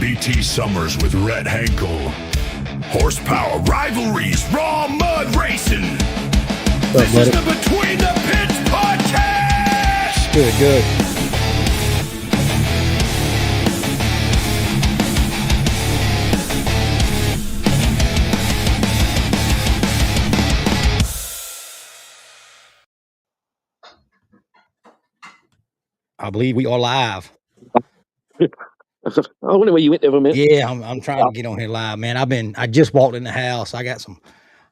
BT Summers with Rhett Henkel. Horsepower, rivalries, raw mud racing. This is the Between the Pits podcast. Good. I believe we are live. I wonder where you went there for a minute. Yeah, I'm trying to get on here live, man. I just walked in the house. I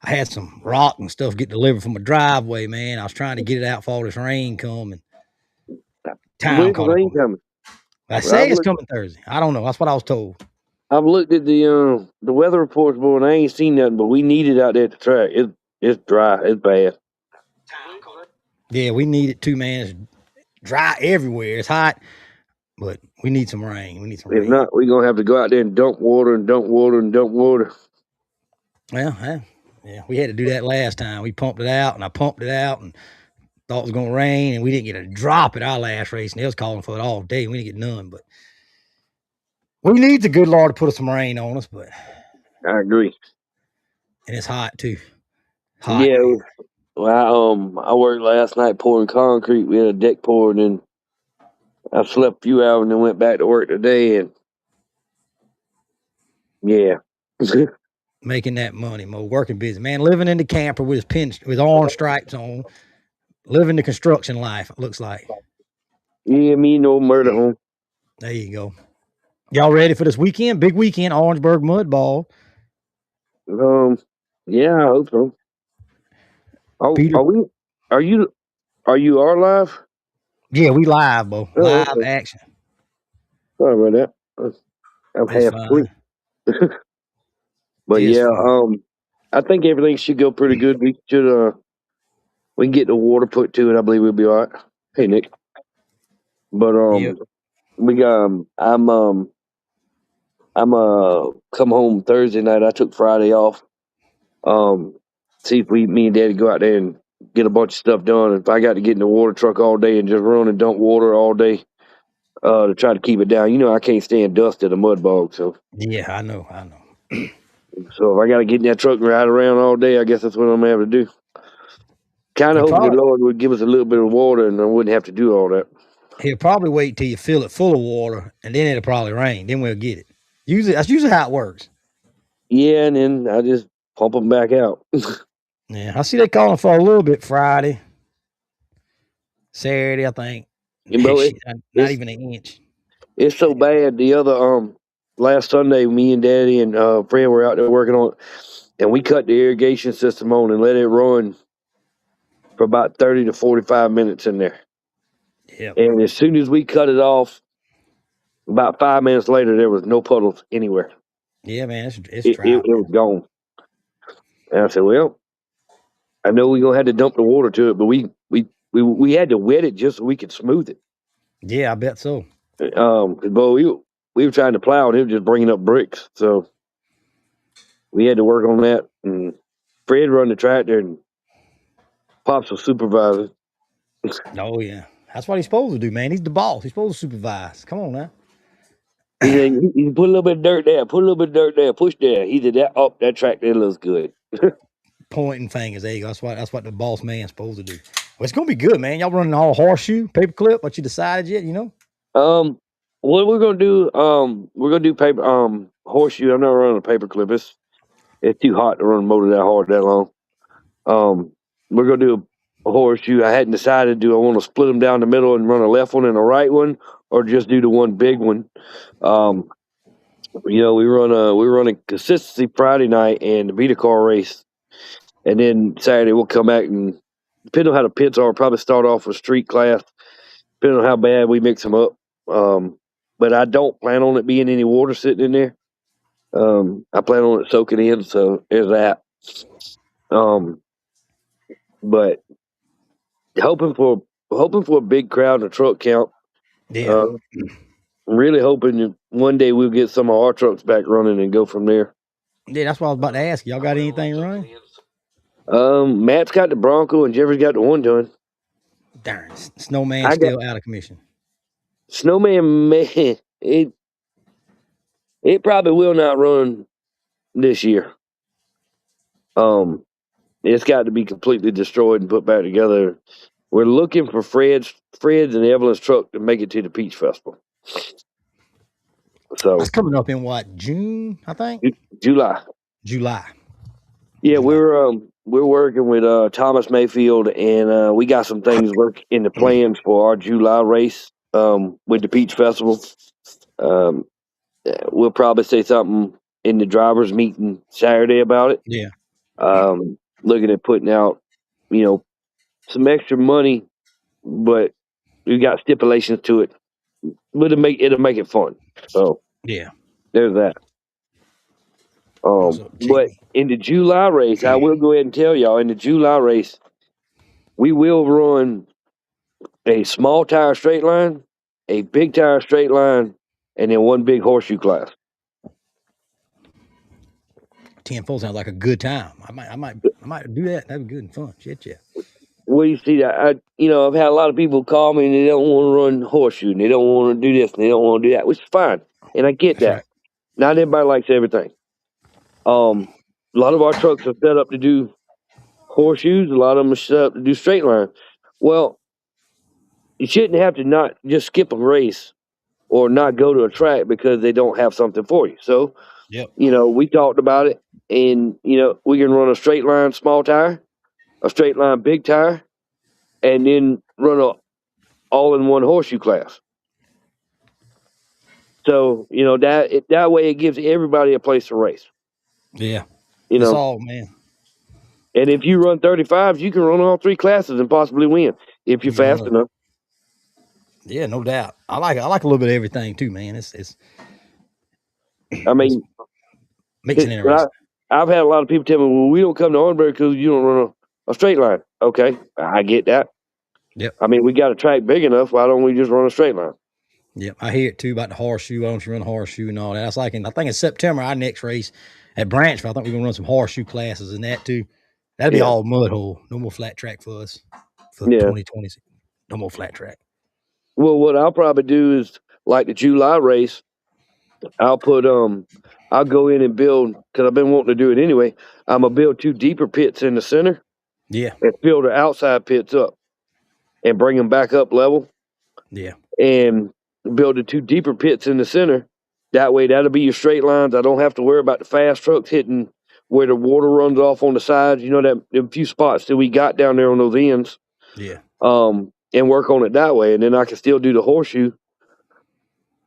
had some rock and stuff get delivered from my driveway, man. I was trying to get it out before all this rain come and Where's the rain coming? I say it's coming Thursday. I don't know. That's what I was told. I've looked at the weather reports, boy, and I ain't seen nothing, but we need it out there at the track. It's dry. It's bad. Yeah, we need it too, man. It's dry everywhere. It's hot, but we need some rain. If not, we're going to have to go out there and dump water. Well, yeah, we had to do that last time. We pumped it out, and I pumped it out, and thought it was going to rain, and we didn't get a drop at our last race, and they was calling for it all day. We didn't get none, but we need the good Lord to put some rain on us, but I agree. And it's hot, too. Hot. Yeah, well, I worked last night pouring concrete. We had a deck poured, and I slept a few hours and then went back to work today, and yeah. Making that money, Mo, working busy. Man, living in the camper with his orange stripes on, living the construction life, it looks like. Yeah, me no murder home. There you go. Y'all ready for this weekend? Big weekend, Orangeburg Mud Bog. Yeah, I hope so. Peter, are you live? Yeah, we live, Bo. Live action. Sorry about that. I'm half asleep. But it's fine. I think everything should go pretty good. We can get the water put to it. I believe we'll be all right. Hey, Nick. But we got I'm come home Thursday night. I took Friday off. See if me and Daddy go out there and get a bunch of stuff done. If I got to get in the water truck all day and just run and dump water all day to try to keep it down. You know, I can't stand dust at a mud bog. So yeah, I know. So if I got to get in that truck and ride around all day, I guess that's what I'm gonna have to do. Kind of hope the Lord would give us a little bit of water and I wouldn't have to do all that. He'll probably wait till you fill it full of water and then it'll probably rain. Then we'll get it. That's usually how it works. Yeah, and then I just pump them back out. Yeah, I see they calling for a little bit Friday, Saturday, I think. Not even an inch. It's so bad. The other last Sunday, me and Daddy and Fred were out there working on it, and we cut the irrigation system on and let it run for about 30 to 45 minutes in there. Yep. And as soon as we cut it off, about 5 minutes later, there was no puddles anywhere. Yeah, man, it's dry. It was gone. And I said, well, I know we're gonna have to dump the water to it, but we had to wet it just so we could smooth it. Yeah, I bet so. But we were trying to plow and it was just bringing up bricks, so we had to work on that. And Fred run the tractor and Pops was supervising. Oh yeah, that's what he's supposed to do, man. He's the boss. He's supposed to supervise. Come on now. He said, "You put a little bit of dirt there. Put a little bit of dirt there. Push there." He did that. Oh, that tractor looks good. Pointing fingers. There you go. That's what the boss man's supposed to do. Well, it's gonna be good, man. Y'all running all horseshoe, paperclip. What you decided yet? You know. What we're gonna do? We're gonna do paper. Horseshoe. I'm not running a paperclip. It's too hot to run a motor that hard that long. We're gonna do a horseshoe. I hadn't decided. Do I want to split them down the middle and run a left one and a right one, or just do the one big one? We run a consistency Friday night and the beat a car race. And then Saturday we'll come back and, depending on how the pits are, probably start off with street class, depending on how bad we mix them up. But I don't plan on it being any water sitting in there. I plan on it soaking in, so there's that. But hoping for a big crowd and a truck count. Yeah. I'm really hoping that one day we'll get some of our trucks back running and go from there. Yeah, that's what I was about to ask. Y'all got anything running? Matt's got the Bronco and Jeffrey's got the 1-ton. Darn, Snowman's still out of commission. Snowman, man, It probably will not run this year. It's got to be completely destroyed and put back together. We're looking for Fred's and Evelyn's truck to make it to the Peach Festival. So That's coming up in what, June, I think? July. July. Yeah, July. we're working with Thomas Mayfield, and we got some things in the plans for our July race with the Peach Festival. We'll probably say something in the drivers' meeting Saturday about it. Yeah. Looking at putting out, some extra money, but we got stipulations to it. But it'll make it fun. So Yeah. there's that. Also, But in the July race, I will go ahead and tell y'all, in the July race, we will run a small tire straight line, a big tire straight line, and then one big horseshoe class. 10-4 sounds like a good time. I might do that. That'd be good and fun. Shit, yeah. Well, you see that I've had a lot of people call me and they don't want to run horseshoe and they don't want to do this and they don't want to do that, which is fine, and I get That's that. right. Not everybody likes everything. A lot of our trucks are set up to do horseshoes. A lot of them are set up to do straight line. Well, you shouldn't have to not just skip a race or not go to a track because they don't have something for you. So, Yep. we talked about it, and we can run a straight line small tire, a straight line big tire, and then run a all-in-one horseshoe class. So that way it gives everybody a place to race. Yeah. You That's know, all, man. and if you run 35s, you can run all three classes and possibly win if you're fast enough. Yeah, no doubt. I like a little bit of everything too, man. It's I mean, makes it interesting. I've had a lot of people tell me, "Well, we don't come to Orangeburg because you don't run a straight line." Okay, I get that. Yep. I mean, we got a track big enough. Why don't we just run a straight line? Yep. I hear it too about the horseshoe. Why don't you run a horseshoe and all that? That's like I think in September, our next race at Branchville, I think we're gonna run some horseshoe classes and that too. That'll be all mud hole. No more flat track for us for 2020. No more flat track. Well, what I'll probably do is like the July race. I'll go in and build, because I've been wanting to do it anyway. I'm gonna build 2 deeper pits in the center. Yeah. And fill the outside pits up and bring them back up level. Yeah. And build the 2 deeper pits in the center. That way, that'll be your straight lines. I don't have to worry about the fast trucks hitting where the water runs off on the sides. Them few spots that we got down there on those ends. Yeah. And work on it that way. And then I can still do the horseshoe.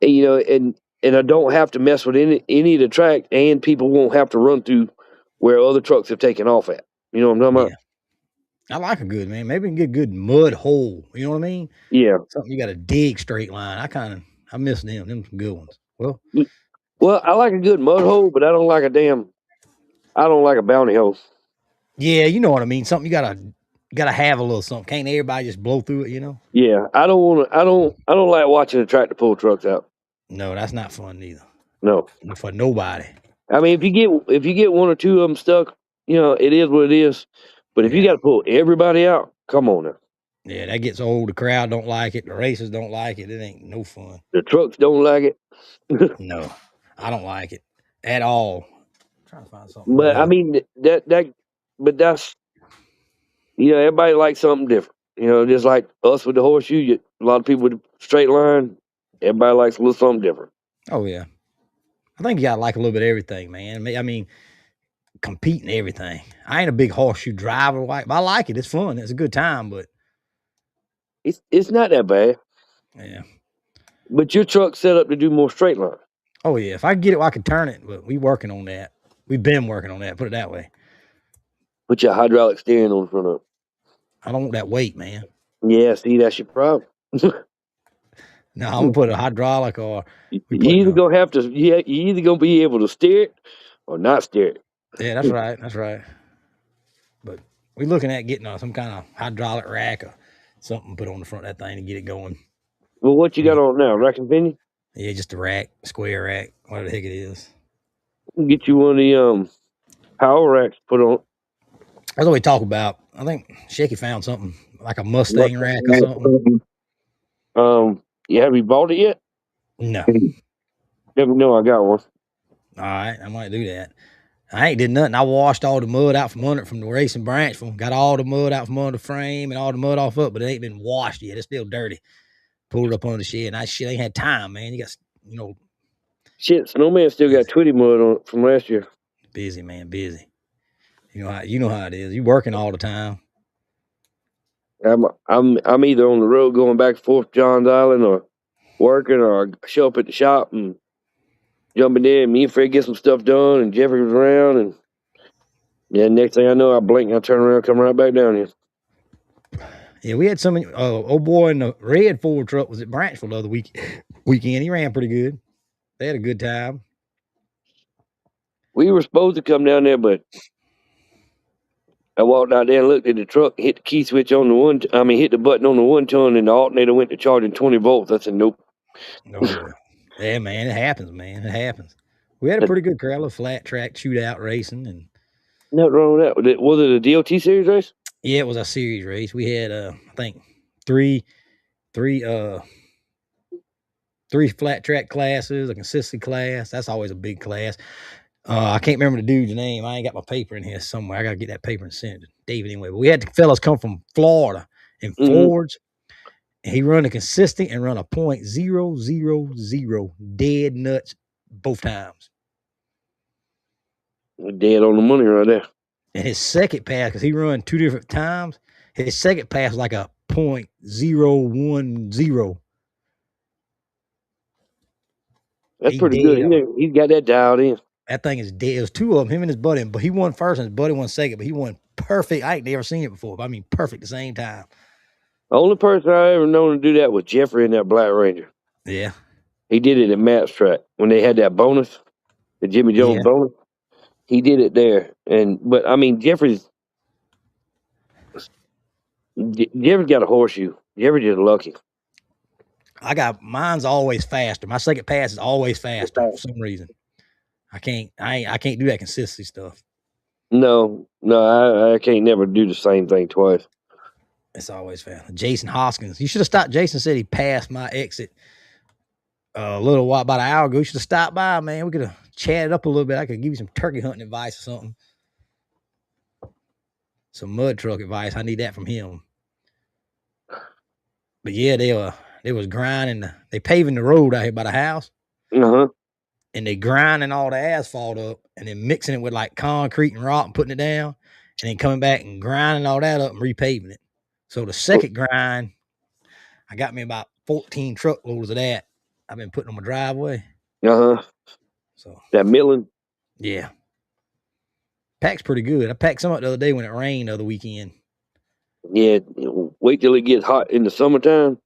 And I don't have to mess with any of the track, and people won't have to run through where other trucks have taken off at. You know what I'm talking about? I like a good, man. Maybe we can get a good mud hole. You know what I mean? Yeah. Something you got to dig straight line. I miss them. Them some good ones. Well, I like a good mud hole, but I don't like a bounty hole. Yeah, you know what I mean. Something you gotta have a little something. Can't everybody just blow through it? Yeah, I don't like watching a tractor pull trucks out. No, that's not fun either. No, not for nobody. I mean, if you get 1 or 2 of them stuck, it is what it is. But if you got to pull everybody out, come on now. Yeah, that gets old. The crowd don't like it. The racers don't like it. It ain't no fun. The trucks don't like it. No, I don't like it at all. I'm trying to find something. But I mean but that's everybody likes something different. Just like us with the horseshoe. A lot of people with the straight line. Everybody likes a little something different. Oh yeah, I think you gotta like a little bit of everything, man. I mean, compete in everything. I ain't a big horseshoe driver, but I like it. It's fun. It's a good time, but it's not that bad. Yeah. But your truck's set up to do more straight line. Oh yeah, if I get it, I can turn it. But we working on that. We've been working on that. Put it that way. Put your hydraulic steering on the front of it. I don't want that weight, man. Yeah, see, that's your problem. No, I'm gonna put a hydraulic or you either gonna be able to steer it or not steer it. Yeah, that's right. That's right. But we're looking at getting some kind of hydraulic rack or something put on the front of that thing to get it going. Well, what you got on now? Rack and pinion? Yeah, just a rack, square rack, whatever the heck it is. Get you one of the power racks put on. That's what we talk about. I think Shaky found something like a Mustang rack or something. Have you bought it yet? No. Let me know I got one. All right, I might do that. I ain't did nothing. I washed all the mud out from under it from the race in Branchville. Got all the mud out from under the frame and all the mud off up, but it ain't been washed yet. It's still dirty. Pulled it up on the shed. And I shit ain't had time, man. You got, Shit, Snowman still got Twitty mud on it from last year. busy, man, busy. You know how it is. You working all the time. I'm either on the road going back and forth to Johns Island or working, or I show up at the shop and jump in there and me and Fred get some stuff done, and Jeffrey was around, and yeah, next thing I know, I blink and I turn around, come right back down here. Yeah, we had some old boy in the red Ford truck was at Branchville the other weekend. He ran pretty good. They had a good time. We were supposed to come down there, but I walked out there and looked at the truck, hit the key switch on hit the button on the 1 ton, and the alternator went to charging 20 volts. I said, nope. Oh, yeah, man, it happens, man. It happens. We had a pretty good crowd, a flat track shootout racing, and nothing wrong with that. Was it a DOT series race? yeah, it was a series race. We had I think three flat track classes, a consistency class. That's always a big class. I can't remember the dude's name. I ain't got my paper in here somewhere. I gotta get that paper and send it to David anyway. But we had the fellas come from Florida in Fords. And he run a consistent and run a .000 dead nuts both times. Dead on the money right there. And his second pass, because he run 2 different times, his second pass was like a .010. That's pretty good. He got that dialed in. That thing is dead. It was 2 of them, him and his buddy, but he won first and his buddy won second, but he won perfect. I ain't never seen it before, but I mean perfect the same time. The only person I ever known to do that was Jeffrey in that Black Ranger. Yeah. He did it at Matt's track when they had that bonus, the Jimmy Jones bonus. He did it there. But I mean, Jeffrey's got a horseshoe. Jeffrey's just lucky. Mine's always faster. My second pass is always faster for some reason. I can't do that consistency stuff. No, I can't never do the same thing twice. It's always fast. Jason Hoskins. You should have stopped. Jason said he passed my exit a little while, about an hour ago. You should have stopped by, man. We could have chatted up a little bit. I could give you some turkey hunting advice or something. Some mud truck advice. I need that from him. But yeah, they was grinding. They paving the road out here by the house. Uh-huh. And they grinding all the asphalt up and then mixing it with like concrete and rock and putting it down. And then coming back and grinding all that up and repaving it. So the second grind, I got me about 14 truckloads of that. I've been putting on my driveway. Uh-huh. So that milling. Yeah. Pack's pretty good. I packed some up the other day when it rained the other weekend. Yeah. Wait till it gets hot in the summertime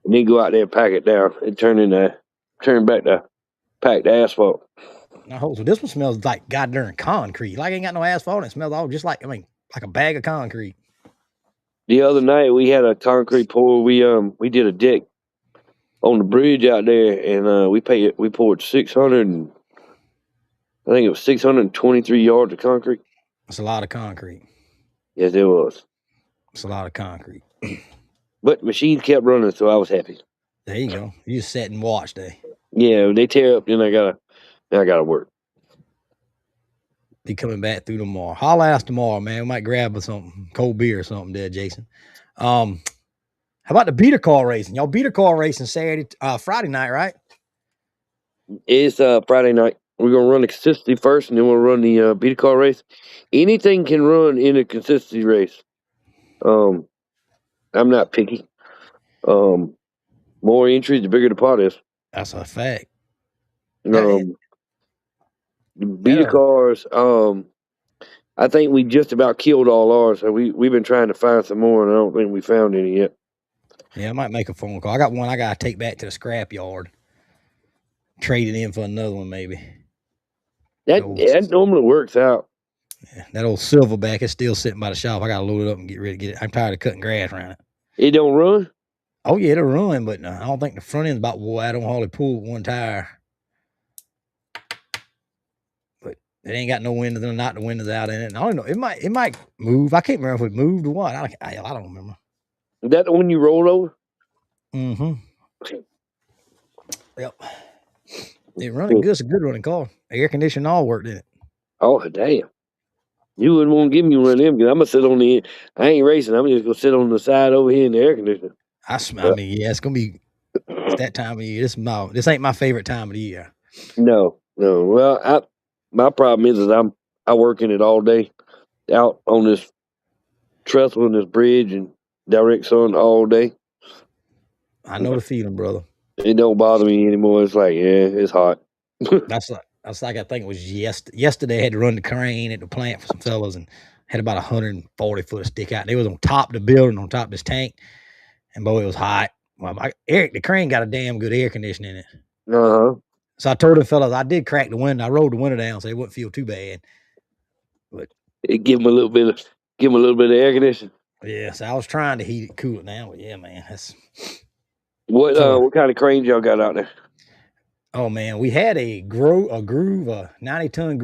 and then go out there and pack it down and turn back to packed asphalt. So this one smells like goddamn concrete. Like it ain't got no asphalt. It smells all just like like a bag of concrete. The other night we had a concrete pour. We did a deck on the bridge out there, and we poured 600. I think it was 623 yards of concrete. That's a lot of concrete. Yes, it was. It's a lot of concrete. But the machines kept running, so I was happy. There you go. You just sat and watched, Yeah, they tear up, then I gotta work. Be coming back through tomorrow. Holla at us tomorrow, man. We might grab something, cold beer or something there, Jason. How about the beater car racing? Y'all beater car racing Friday night, right? It's Friday night. We're gonna run the consistency first, and then we'll run the beater car race. Anything can run in a consistency race. I'm not picky. More entries, the bigger the pot is. That's a fact. The beater cars, I think we just about killed all ours. So we've been trying to find some more, and I don't think we found any yet. Yeah, I might make a phone call. I got one I gotta take back to the scrap yard. Trade it in for another one, maybe. That normally works out. Yeah, that old Silverback is still sitting by the shop. I gotta load it up and get ready to get it. I'm tired of cutting grass around it. It don't run? Oh yeah, it'll run, but I don't think the front end's about wore. I don't hardly pull one tire. But it ain't got no windows and knock the windows out in it. And I don't know. It might move. I can't remember if it moved or what. I don't remember. Is that the one you rolled over? Mm-hmm. Yep. It running good. It's a good running car. Air conditioning all worked in it. Oh, damn. You wouldn't want to give me one of them because I'm going to sit on the end. I ain't racing. I'm just going to sit on the side over here in the air conditioner. I mean, yeah, it's gonna be. It's that time of year. This ain't my favorite time of the year. No. Well, my problem is I work in it all day out on this trestle and this bridge and direct sun all day. I know the feeling, brother. It don't bother me anymore. It's like, yeah, it's hot. That's like I think it was yesterday. I had to run the crane at the plant for some fellas and had about 140 foot of stick out. They was on top of the building, on top of this tank, and boy, it was hot. Well, Eric, the crane got a damn good air conditioning in it. Uh-huh. So I told the fellas I did crack the window. I rolled the window down so it wouldn't feel too bad. But It give them a little bit of air conditioning. yeah, so I was trying to heat it, cool it down. But yeah, man, that's What kind of cranes y'all got out there? oh man, we had a groove, a 90-ton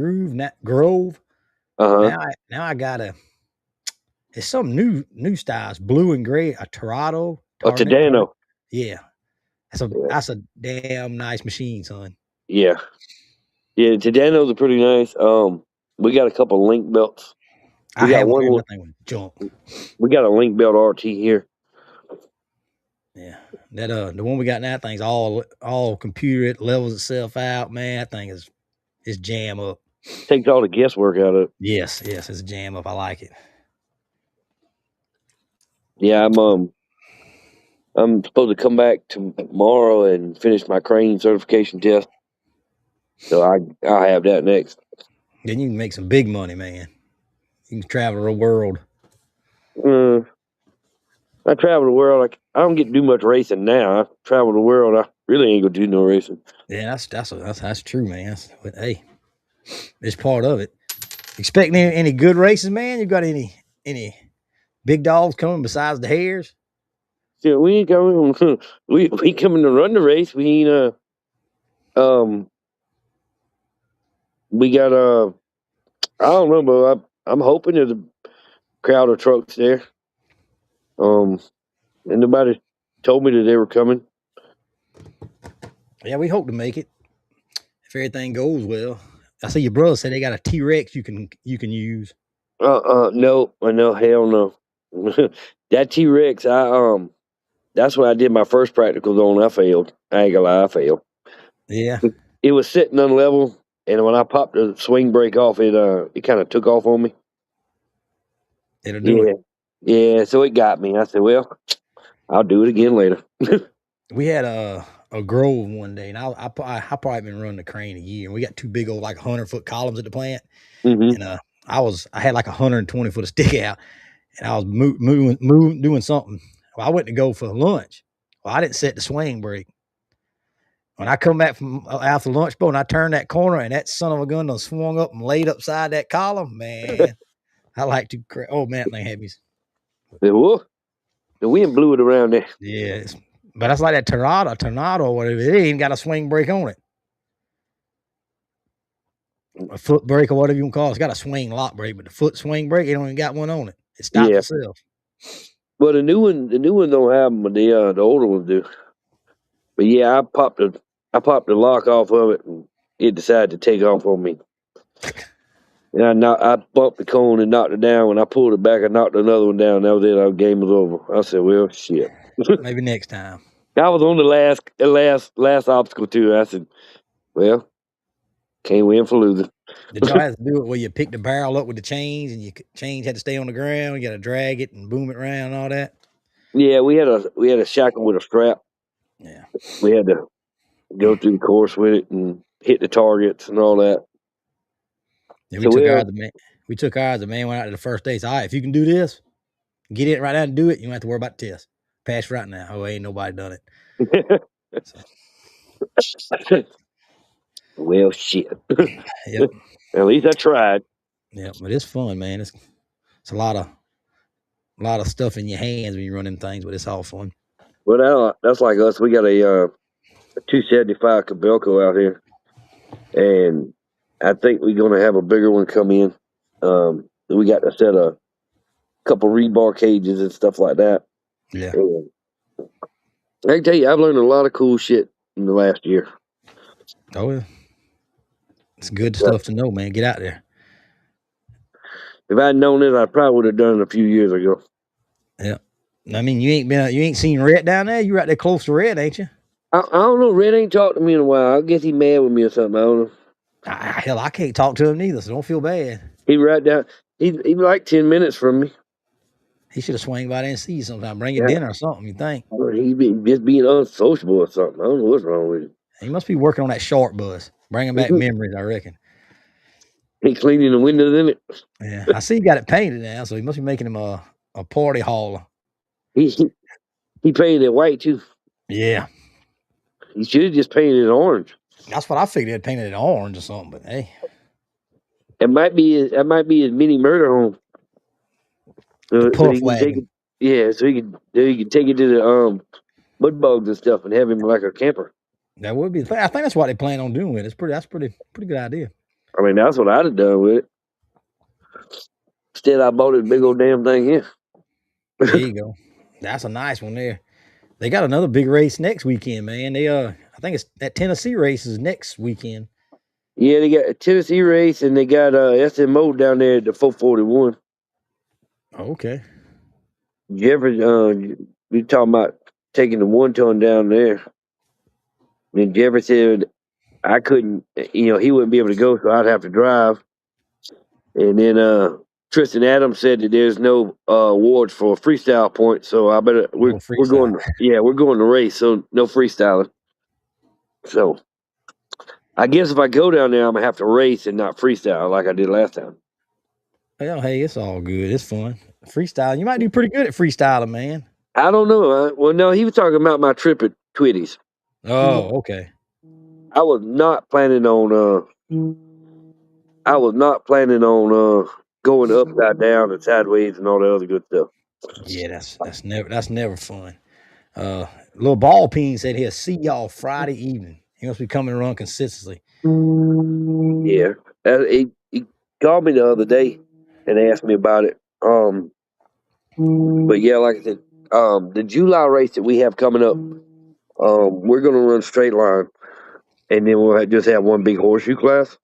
Grove. Uh-huh. Now I got it's some new styles, blue and gray, a Torado. A Tadano. Yeah. That's a damn nice machine, son. Yeah. Yeah, Tadano's are pretty nice. We got a couple link belts. I got one. Nothing with junk. We got a link belt RT here. Yeah. That the one we got now, that thing's all computer, it levels itself out, man. That thing is jam up. Takes all the guesswork out of it. Yes, it's a jam up. I like it. Yeah, I'm supposed to come back tomorrow and finish my crane certification test. So I'll have that next. Then you can make some big money, man. You can travel the world. I travel the world. I don't get to do much racing now. I travel the world. I really ain't gonna do no racing. Yeah, that's true, man. Hey, it's part of it. Expecting any good races, man? You got any big dogs coming besides the hares? Yeah, we ain't coming. We coming to run the race. We ain't we got I don't know, but I'm hoping there's a crowd of trucks there. And nobody told me that they were coming. Yeah, we hope to make it if everything goes well. I see your brother said they got a T-Rex you can use. No, hell no. That T-Rex, that's when I did my first practicals on. I failed. I ain't gonna lie, I failed. Yeah, it was sitting unlevel, and when I popped the swing brake off, it kind of took off on me. it'll do it. Yeah, so it got me. I said, well, I'll do it again later. We had a Grove one day, and I probably been running the crane a year. And we got two big old 100-foot columns at the plant, Mm-hmm. and I had 120 foot of stick out, and I was moving doing something. Well, I went to go for lunch. Well, I didn't set the swing brake. When I come back from after lunch boat and I turned that corner and that son of a gun done swung up and laid upside that column, man. I like to oh man, that thing had me. Whoa, the wind blew it around there. Yeah, but that's like that tornado or whatever. It ain't got a swing brake on it. A foot brake or whatever you want to call it. It's got a swing lock brake, but the foot swing brake, it don't even got one on it. It stops itself. Well, the new one don't have them, but the older ones do. But yeah, I popped the lock off of it, and it decided to take off on me. And I bumped the cone and knocked it down. When I pulled it back, I knocked another one down. That was it. Our game was over. I said, well, shit. Maybe next time. I was on the last obstacle too. I said, well, can't win for losing. Did y'all have to do it where you pick the barrel up with the chains and your chains had to stay on the ground? You got to drag it and boom it around and all that? Yeah, we had a shackle with a strap. Yeah. We had to go through the course with it and hit the targets and all that. Yeah, we took ours. The man went out to the first day. Said, all right, if you can do this, get it right now and do it. You don't have to worry about the test. Pass right now. Oh, ain't nobody done it. Well, shit. Yep. At least I tried. Yeah, but it's fun, man. It's a lot of stuff in your hands when you're running things, but it's all fun. Well, now that's like us. We got a 275 Cabelco out here, and I think we're gonna have a bigger one come in. We got to set a couple rebar cages and stuff like that. Yeah. And I can tell you, I've learned a lot of cool shit in the last year. Oh, yeah. It's good stuff to know, man. Get out there. If I'd known it, I probably would have done it a few years ago. Yeah. I mean, you ain't seen Rhett down there? You right there close to Rhett, ain't you? I don't know. Red ain't talked to me in a while. I guess he mad with me or something. I don't know. Hell, I can't talk to him neither, so don't feel bad. He right down. He like 10 minutes from me. He should have swung by there and see you sometime. Bring you dinner or something, you think? Or he be just being unsociable or something. I don't know what's wrong with him. He must be working on that short bus. Bringing back memories, I reckon. He cleaning the windows in it. Yeah, I see he got it painted now, so he must be making him a party hauler. He painted it white too. Yeah. He should have just painted it orange. That's what I figured. They'd painted it orange or something, but hey. That might be his mini murder home. The So puff he can take wagon. it. Yeah, so he can take it to the mud bogs and stuff and have him like a camper. That would be. I think that's what they plan on doing with it. That's pretty good idea. I mean, that's what I'd have done with it. Instead, I bought this big old damn thing here. There you go. That's a nice one there. They got another big race next weekend, man. They I think it's that Tennessee race is next weekend. Yeah, they got a Tennessee race and they got SMO down there at the 441. Okay. Jeffrey, we talking about taking the 1-ton down there. And Jeffrey said I couldn't, he wouldn't be able to go, so I'd have to drive. And then Tristan Adams said that there's no awards for freestyle points, so I better we're going. Yeah, we're going to race, so no freestyling. So I guess if I go down there, I'm gonna have to race and not freestyle like I did last time. Well, hey, it's all good. It's fun. Freestyle. You might do pretty good at freestyling, man. I don't know. Well, no, he was talking about my trip at Twitty's. Oh, okay. I was not planning on going upside down and sideways and all the other good stuff. Yeah, that's never fun. Little ball peen said he'll see y'all Friday evening. He must be coming to run consistently. Yeah, he called me the other day and asked me about it. But yeah, like I said, the July race that we have coming up, we're gonna run straight line, and then we'll just have one big horseshoe class.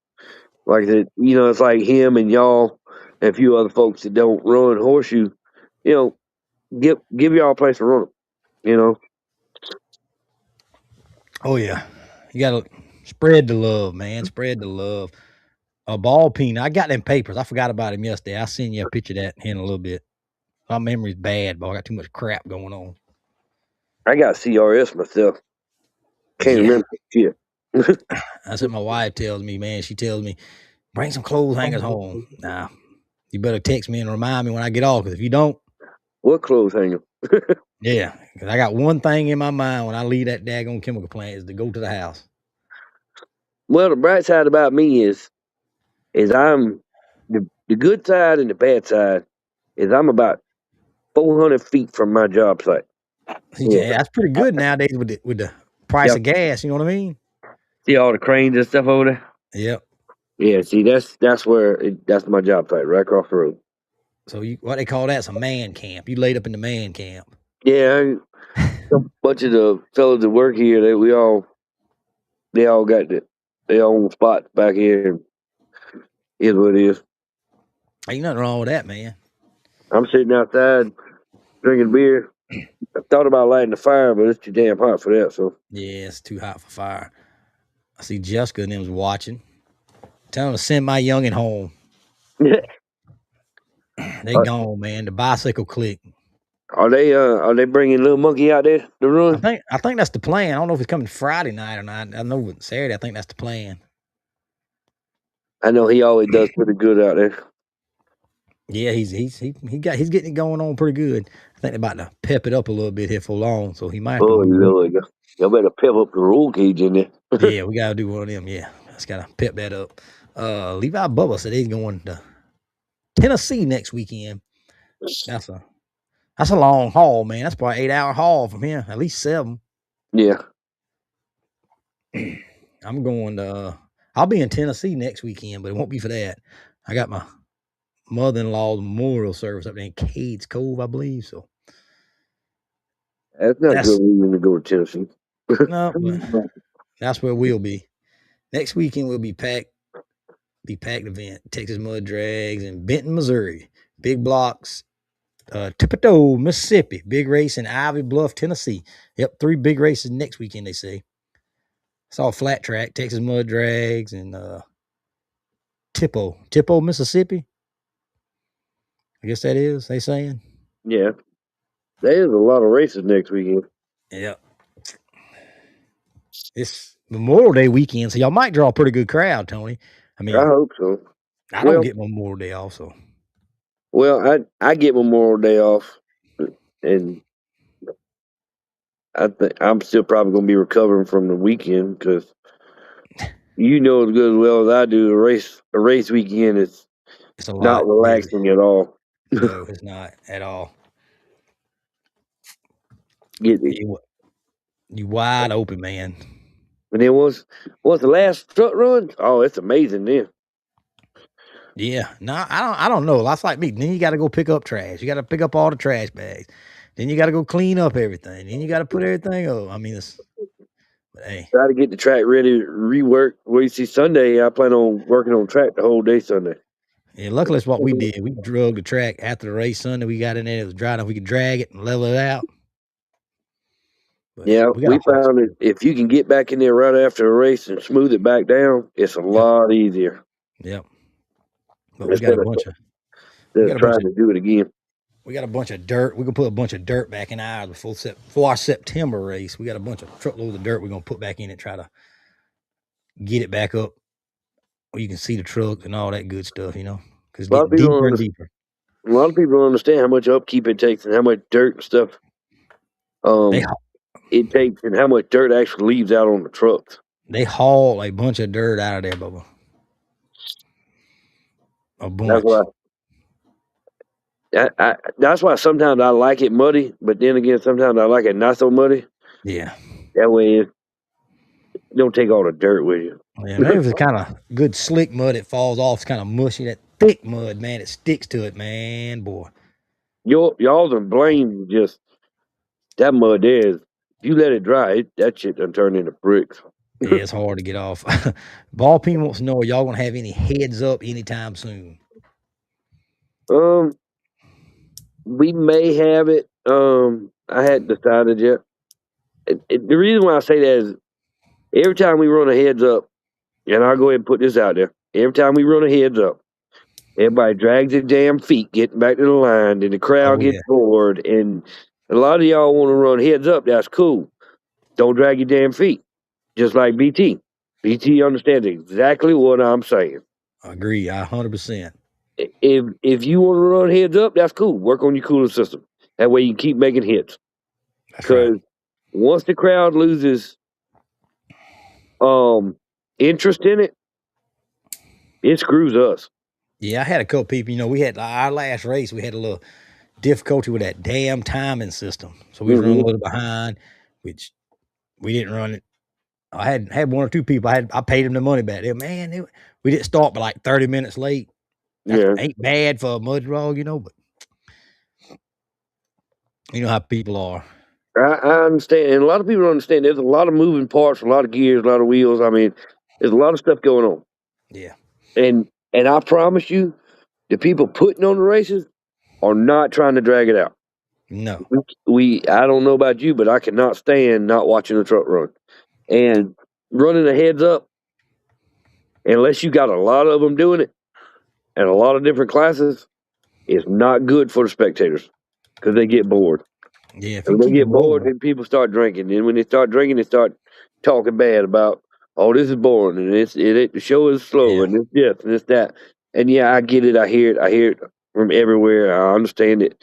Like I said, it's like him and y'all and a few other folks that don't run horseshoe. Give y'all a place to run them. Oh yeah, you gotta spread the love, man. Spread the love. A ball peen. I got them papers. I forgot about him yesterday. I'll send you a picture of that in a little bit. My memory's bad, but I got too much crap going on. I got CRS myself. Can't remember shit. That's what my wife tells me, man. She tells me, bring some clothes hangers home. Nah, you better text me and remind me when I get off, because if you don't. What clothes hanger? Yeah, because I got one thing in my mind when I leave that daggone chemical plant is to go to the house. Well, the bright side about me is I'm the good side and the bad side is I'm about 400 feet from my job site. Yeah, that's pretty good nowadays with the price of gas. You know what I mean? See all the cranes and stuff over there? Yep. Yeah. See, that's that's my job site right across the road. So what they call that's a man camp. You laid up in the man camp. Yeah, a bunch of the fellas that work here, they all got their own spots back here. Is what it is. Ain't nothing wrong with that, man. I'm sitting outside drinking beer. I thought about lighting the fire, but it's too damn hot for that. So yeah, it's too hot for fire. I see Jessica and them's watching. Tell them to send my youngin' home. They gone, man. The bicycle click. Are they bringing Little Monkey out there to run? I think that's the plan. I don't know if it's coming Friday night or not. I know Saturday. I think that's the plan. I know he always does pretty good out there. Yeah, he's getting it going on pretty good. I think they're about to pep it up a little bit here for long, so he might. Oh Lord, y'all better pep up the roll cage in there. Yeah, we gotta do one of them. Yeah, just gotta pep that up. Levi Bubba said he's going to Tennessee next weekend. That's a long haul, man. That's probably 8-hour haul from here, at least 7. Yeah. I'm going to. I'll be in Tennessee next weekend, but it won't be for that. I got my mother-in-law's memorial service up there in Cades Cove, I believe. So That's not good reason to go to Tennessee. No, but that's where we'll be. Next weekend will be packed event. Texas Mud Drags in Benton, Missouri. Big blocks. Tupelo, Mississippi. Big race in Ivy Bluff, Tennessee. Yep, 3 big races next weekend, they say. It's all flat track. Texas Mud Drags and Tippo, Mississippi. I guess that is, they saying. Yeah. There's a lot of races next weekend. Yep. It's Memorial Day weekend, so y'all might draw a pretty good crowd, Tony. I mean, I hope so. I don't get Memorial Day also. Well, I get Memorial Day off, and I think I'm still probably going to be recovering from the weekend because you know as good as well as I do, a race weekend is It's a lot. not relaxing at all. No, it's not at all. You wide open, man. And then once the last truck run, oh, it's amazing then. Yeah, no, I don't know. That's like me. Then you got to go pick up trash. You got to pick up all the trash bags. Then you got to go clean up everything. Then you got to put everything up. I mean, but hey, try to get the track ready, rework. Well, you see, Sunday I plan on working on track the whole day Sunday. Yeah, luckily that's what we did. We drug the track after the race Sunday. We got in there. It was dry enough. We could drag it and level it out. But yeah, we found that if you can get back in there right after a race and smooth it back down, it's a lot easier. Yep. But we got a bunch of. Trying to do it again. We got a bunch of dirt. We're gonna put a bunch of dirt back in ours before our September race. We got a bunch of truckloads of dirt we're gonna put back in it, try to get it back up where you can see the trucks and all that good stuff, you know. Because it's getting deeper and deeper. A lot of people don't understand how much upkeep it takes and how much dirt and stuff it takes and how much dirt actually leaves out on the trucks. They haul a bunch of dirt out of there, Bubba. A bunch. That's why sometimes I like it muddy, but then again, sometimes I like it not so muddy. Yeah. That way it don't take all the dirt with you. Yeah, maybe if it's kind of good slick mud, it falls off. It's kind of mushy. That thick mud, man, it sticks to it, man, boy. Y'all's and blame just that mud there. If you let it dry, that shit done turn into bricks. Yeah, it's hard to get off. Ball Peen wants to know, are y'all gonna have any heads up anytime soon? We may have it. I hadn't decided yet. The reason why I say that is every time we run a heads up, and I'll go ahead and put this out there. Every time we run a heads up, everybody drags their damn feet getting back to the line, and the crowd gets bored. And a lot of y'all want to run heads up. That's cool. Don't drag your damn feet. Just like BT. BT understands exactly what I'm saying. I agree. 100%. If you want to run heads up, that's cool. Work on your cooling system. That way you can keep making hits. Because once the crowd loses interest in it, it screws us. Yeah, I had a couple people, you know, we had our last race, we had a little difficulty with that damn timing system. So we was running a little behind, which we didn't run it. I had 1 or 2 people. I paid them the money back. We didn't start by like 30 minutes late. That ain't bad for a mud dog, you know, but you know how people are. I understand, and a lot of people don't understand. There's a lot of moving parts, a lot of gears, a lot of wheels. I mean, there's a lot of stuff going on. Yeah. And I promise you, the people putting on the races are not trying to drag it out. No. I don't know about you, but I cannot stand not watching a truck run. And running a heads up, unless you got a lot of them doing it and a lot of different classes, is not good for the spectators because they get bored. Yeah, if they get bored, then people start drinking. Then when they start drinking, they start talking bad about, oh, this is boring, and the show is slow, and this and this that. And yeah, I get it. I hear it from everywhere. I understand it.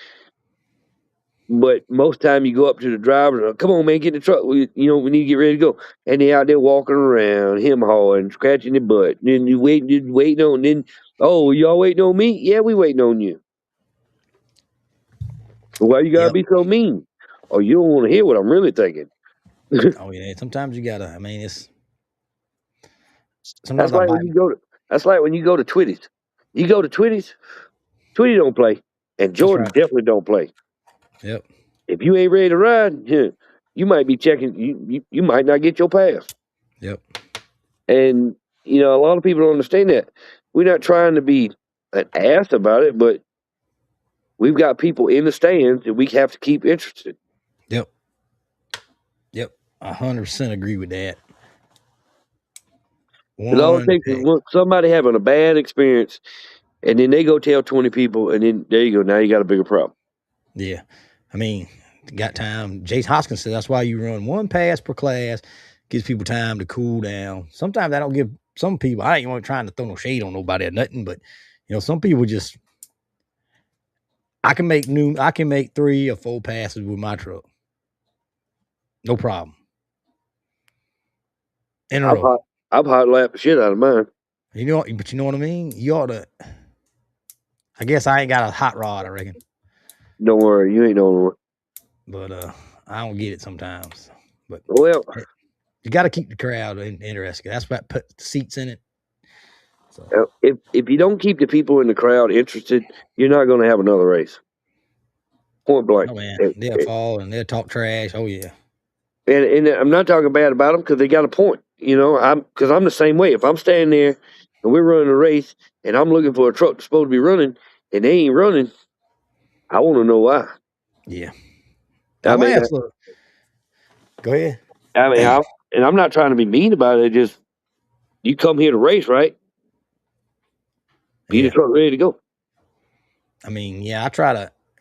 But most time you go up to the driver, come on, man, get in the truck. We need to get ready to go. And they out there walking around, him hawing, scratching their butt. Then you waiting on. Then, oh, y'all waiting on me? Yeah, we waiting on you. Why you gotta be so mean? Oh, you don't want to hear what I'm really thinking. Oh yeah, sometimes you gotta. I mean, it's. That's like when you go to Twitty's. You go to Twitty's, Twitty don't play, and Jordan definitely don't play. Yep. If you ain't ready to ride, you might be checking. You might not get your pass. Yep. And, you know, a lot of people don't understand that. We're not trying to be an ass about it, but we've got people in the stands that we have to keep interested. Yep. 100% agree with that. It all takes is somebody having a bad experience, and then they go tell 20 people, and then there you go. Now you got a bigger problem. Yeah. I mean, got time. Jace Hoskins said that's why you run one pass per class, gives people time to cool down. Sometimes I don't give some people, I ain't even trying to throw no shade on nobody or nothing, but you know, some people just, I can make 3 or 4 passes with my truck. No problem. In a row. I've hot lapped the shit out of mine. You know, but you know what I mean? You ought to, I guess I ain't got a hot rod, I reckon. Don't worry, you ain't the only one. But I don't get it sometimes. But well, you got to keep the crowd interested. That's what put the seats in it. So if you don't keep the people in the crowd interested, you're not going to have another race. Point blank. Oh man, they'll fall and they'll talk trash. Oh yeah. And I'm not talking bad about them because they got a point. You know, I'm the same way. If I'm standing there and we're running a race and I'm looking for a truck that's supposed to be running and they ain't running, I want to know why. Yeah. I mean, go ahead. I mean, and I'm not trying to be mean about it. Just you come here to race, right? Be the truck ready to go. I mean, yeah,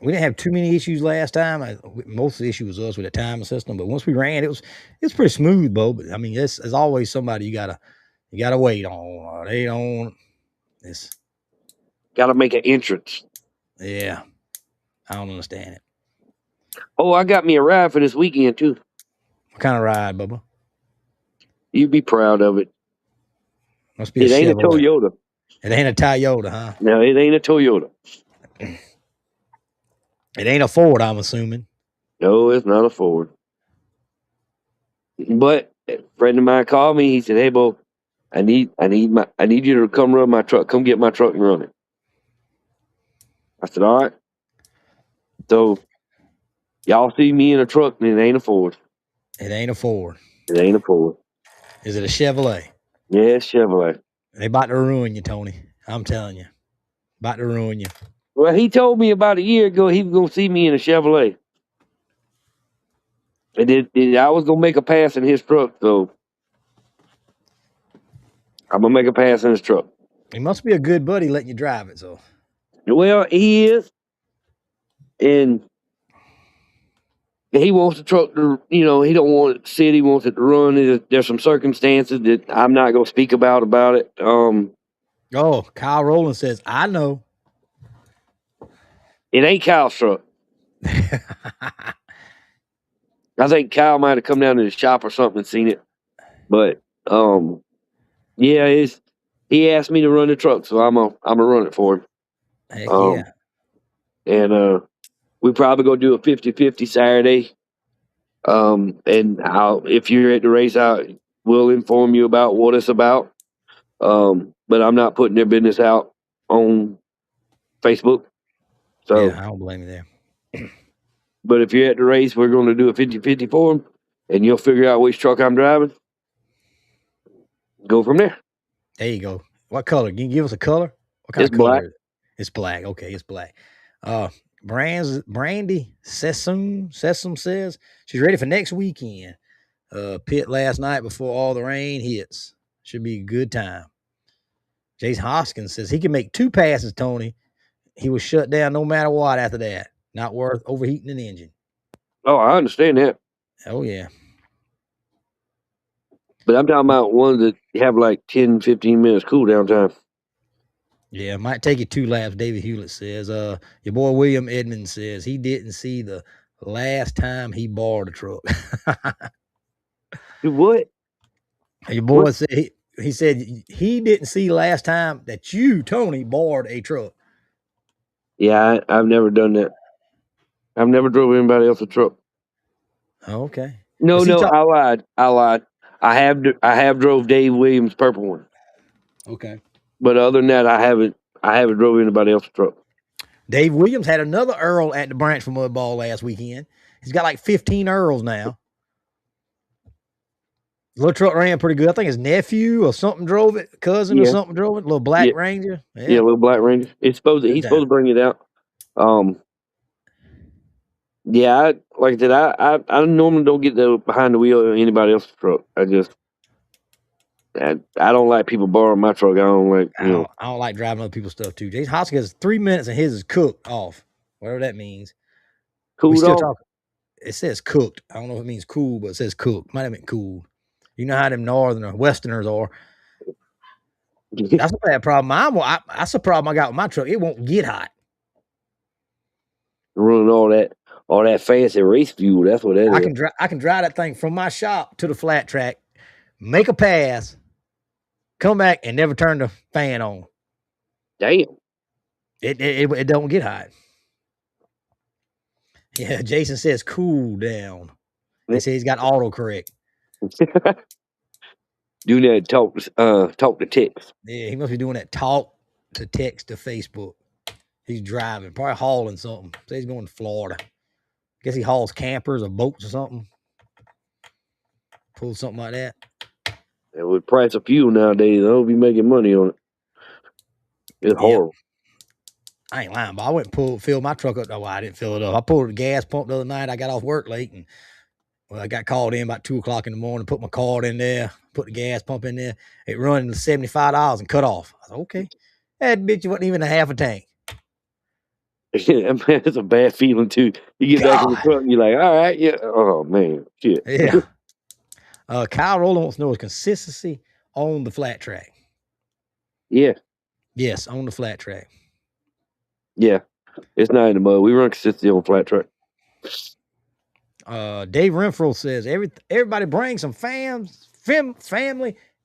we didn't have too many issues last time. Most of the issue was us with the timing system, but once we ran, it was pretty smooth, Bo. But I mean, there's always somebody you gotta wait on. They don't. It's gotta make an entrance. Yeah, I don't understand it. Oh, I got me a ride for this weekend too. What kind of ride, Bubba? You'd be proud of it. Must be it ain't a Toyota. It ain't a Toyota, huh? No, it ain't a Toyota. It ain't a Ford, I'm assuming. No, it's not a Ford. But a friend of mine called me. He said, "Hey, Bo, I need you to come run my truck. Come get my truck and run it." I said, "All right." So y'all see me in a truck, and it ain't a Ford. It ain't a Ford. It ain't a Ford. Is it a Chevrolet? Yeah, it's Chevrolet. They about to ruin you, Tony. I'm telling you, about to ruin you. Well, he told me about a year ago he was gonna see me in a Chevrolet, and then I was gonna make a pass in his truck. So I'm gonna make a pass in his truck. He must be a good buddy letting you drive it. So, well, he is, and he wants the truck to, you know, he don't want it to sit. He wants it to run. There's some circumstances that I'm not gonna speak about it. Oh, Kyle Rowland says, "I know." It ain't Kyle's truck. I think Kyle might have come down to the shop or something and seen it, but yeah, he asked me to run the truck, so I'm gonna run it for him. Heck yeah. And we probably go do a 50-50 Saturday. And if you're at the race, we'll inform you about what it's about. But I'm not putting their business out on Facebook. So yeah, I don't blame you there. But if you're at the race, we're going to do a 50-50 for them, and you'll figure out which truck I'm driving. Go from there. There you go. What color? Can you give us a color? What kind of color? Black. It's black. Okay, it's black. Brandy Sessom says she's ready for next weekend. Pit last night before all the rain hits. Should be a good time. Jason Hoskins says he can make 2 passes, Tony. He was shut down no matter what after that. Not worth overheating an engine. Oh, I understand that. Oh, yeah. But I'm talking about ones that have like 10, 15 minutes cool down time. Yeah, might take you 2 laps, David Hewlett says. Your boy William Edmonds says he didn't see the last time he borrowed a truck. What? Your boy said he said he didn't see last time that you, Tony, borrowed a truck. Yeah, I've never done that. I've never drove anybody else's truck. Okay. No, I lied. I have drove Dave Williams' purple one. Okay. But other than that, I haven't drove anybody else's truck. Dave Williams had another Earl at the Branchville Mud Bog last weekend. He's got like 15 Earls now. Little truck ran pretty good. I think his nephew or something drove it, cousin or Yeah. something drove it. Little black Yeah. Ranger. Yeah, little Black Ranger. He's supposed Good to time. bring it out. Yeah, like I said, I normally don't get behind the wheel of anybody else's truck. I don't like people borrowing my truck. I don't like, I don't like driving other people's stuff too. Jason Hoskins has 3 minutes and his is cooked off, whatever that means. We cooled still off. talking. It says cooked. I don't know if it means cool, but it says cooked. Might have been cool. You know how them northern or westerners are. That's a bad problem. That's a problem I got with my truck. It won't get hot. Running all that fancy race fuel. That's what that is. I can drive that thing from my shop to the flat track, make a pass, come back, and never turn the fan on. Damn. It don't get hot. Yeah, Jason says cool down. They say he's got autocorrect. Doing that talk to text. Yeah, he must be doing that talk to text to Facebook. He's driving, probably hauling something. Say he's going to Florida. Guess he hauls campers or boats or something. Pull something like that. And with price of fuel nowadays, they'll be making money on it. It's horrible. I ain't lying, but I went and filled my truck up. Oh, I didn't fill it up. I pulled the gas pump the other night. I got off work late and I got called in about 2 o'clock in the morning, put my card in there, put the gas pump in there. It run $75 and cut off. I said, okay. That bitch wasn't even a half a tank. Yeah, man, it's a bad feeling too. You get back in the truck and you're like, all right, yeah. Oh man, shit. Yeah. Kyle Rowland wants to know his consistency on the flat track. Yeah. Yes, on the flat track. Yeah. It's not in the mud. We run consistency on flat track. Dave Renfro says everybody bring some family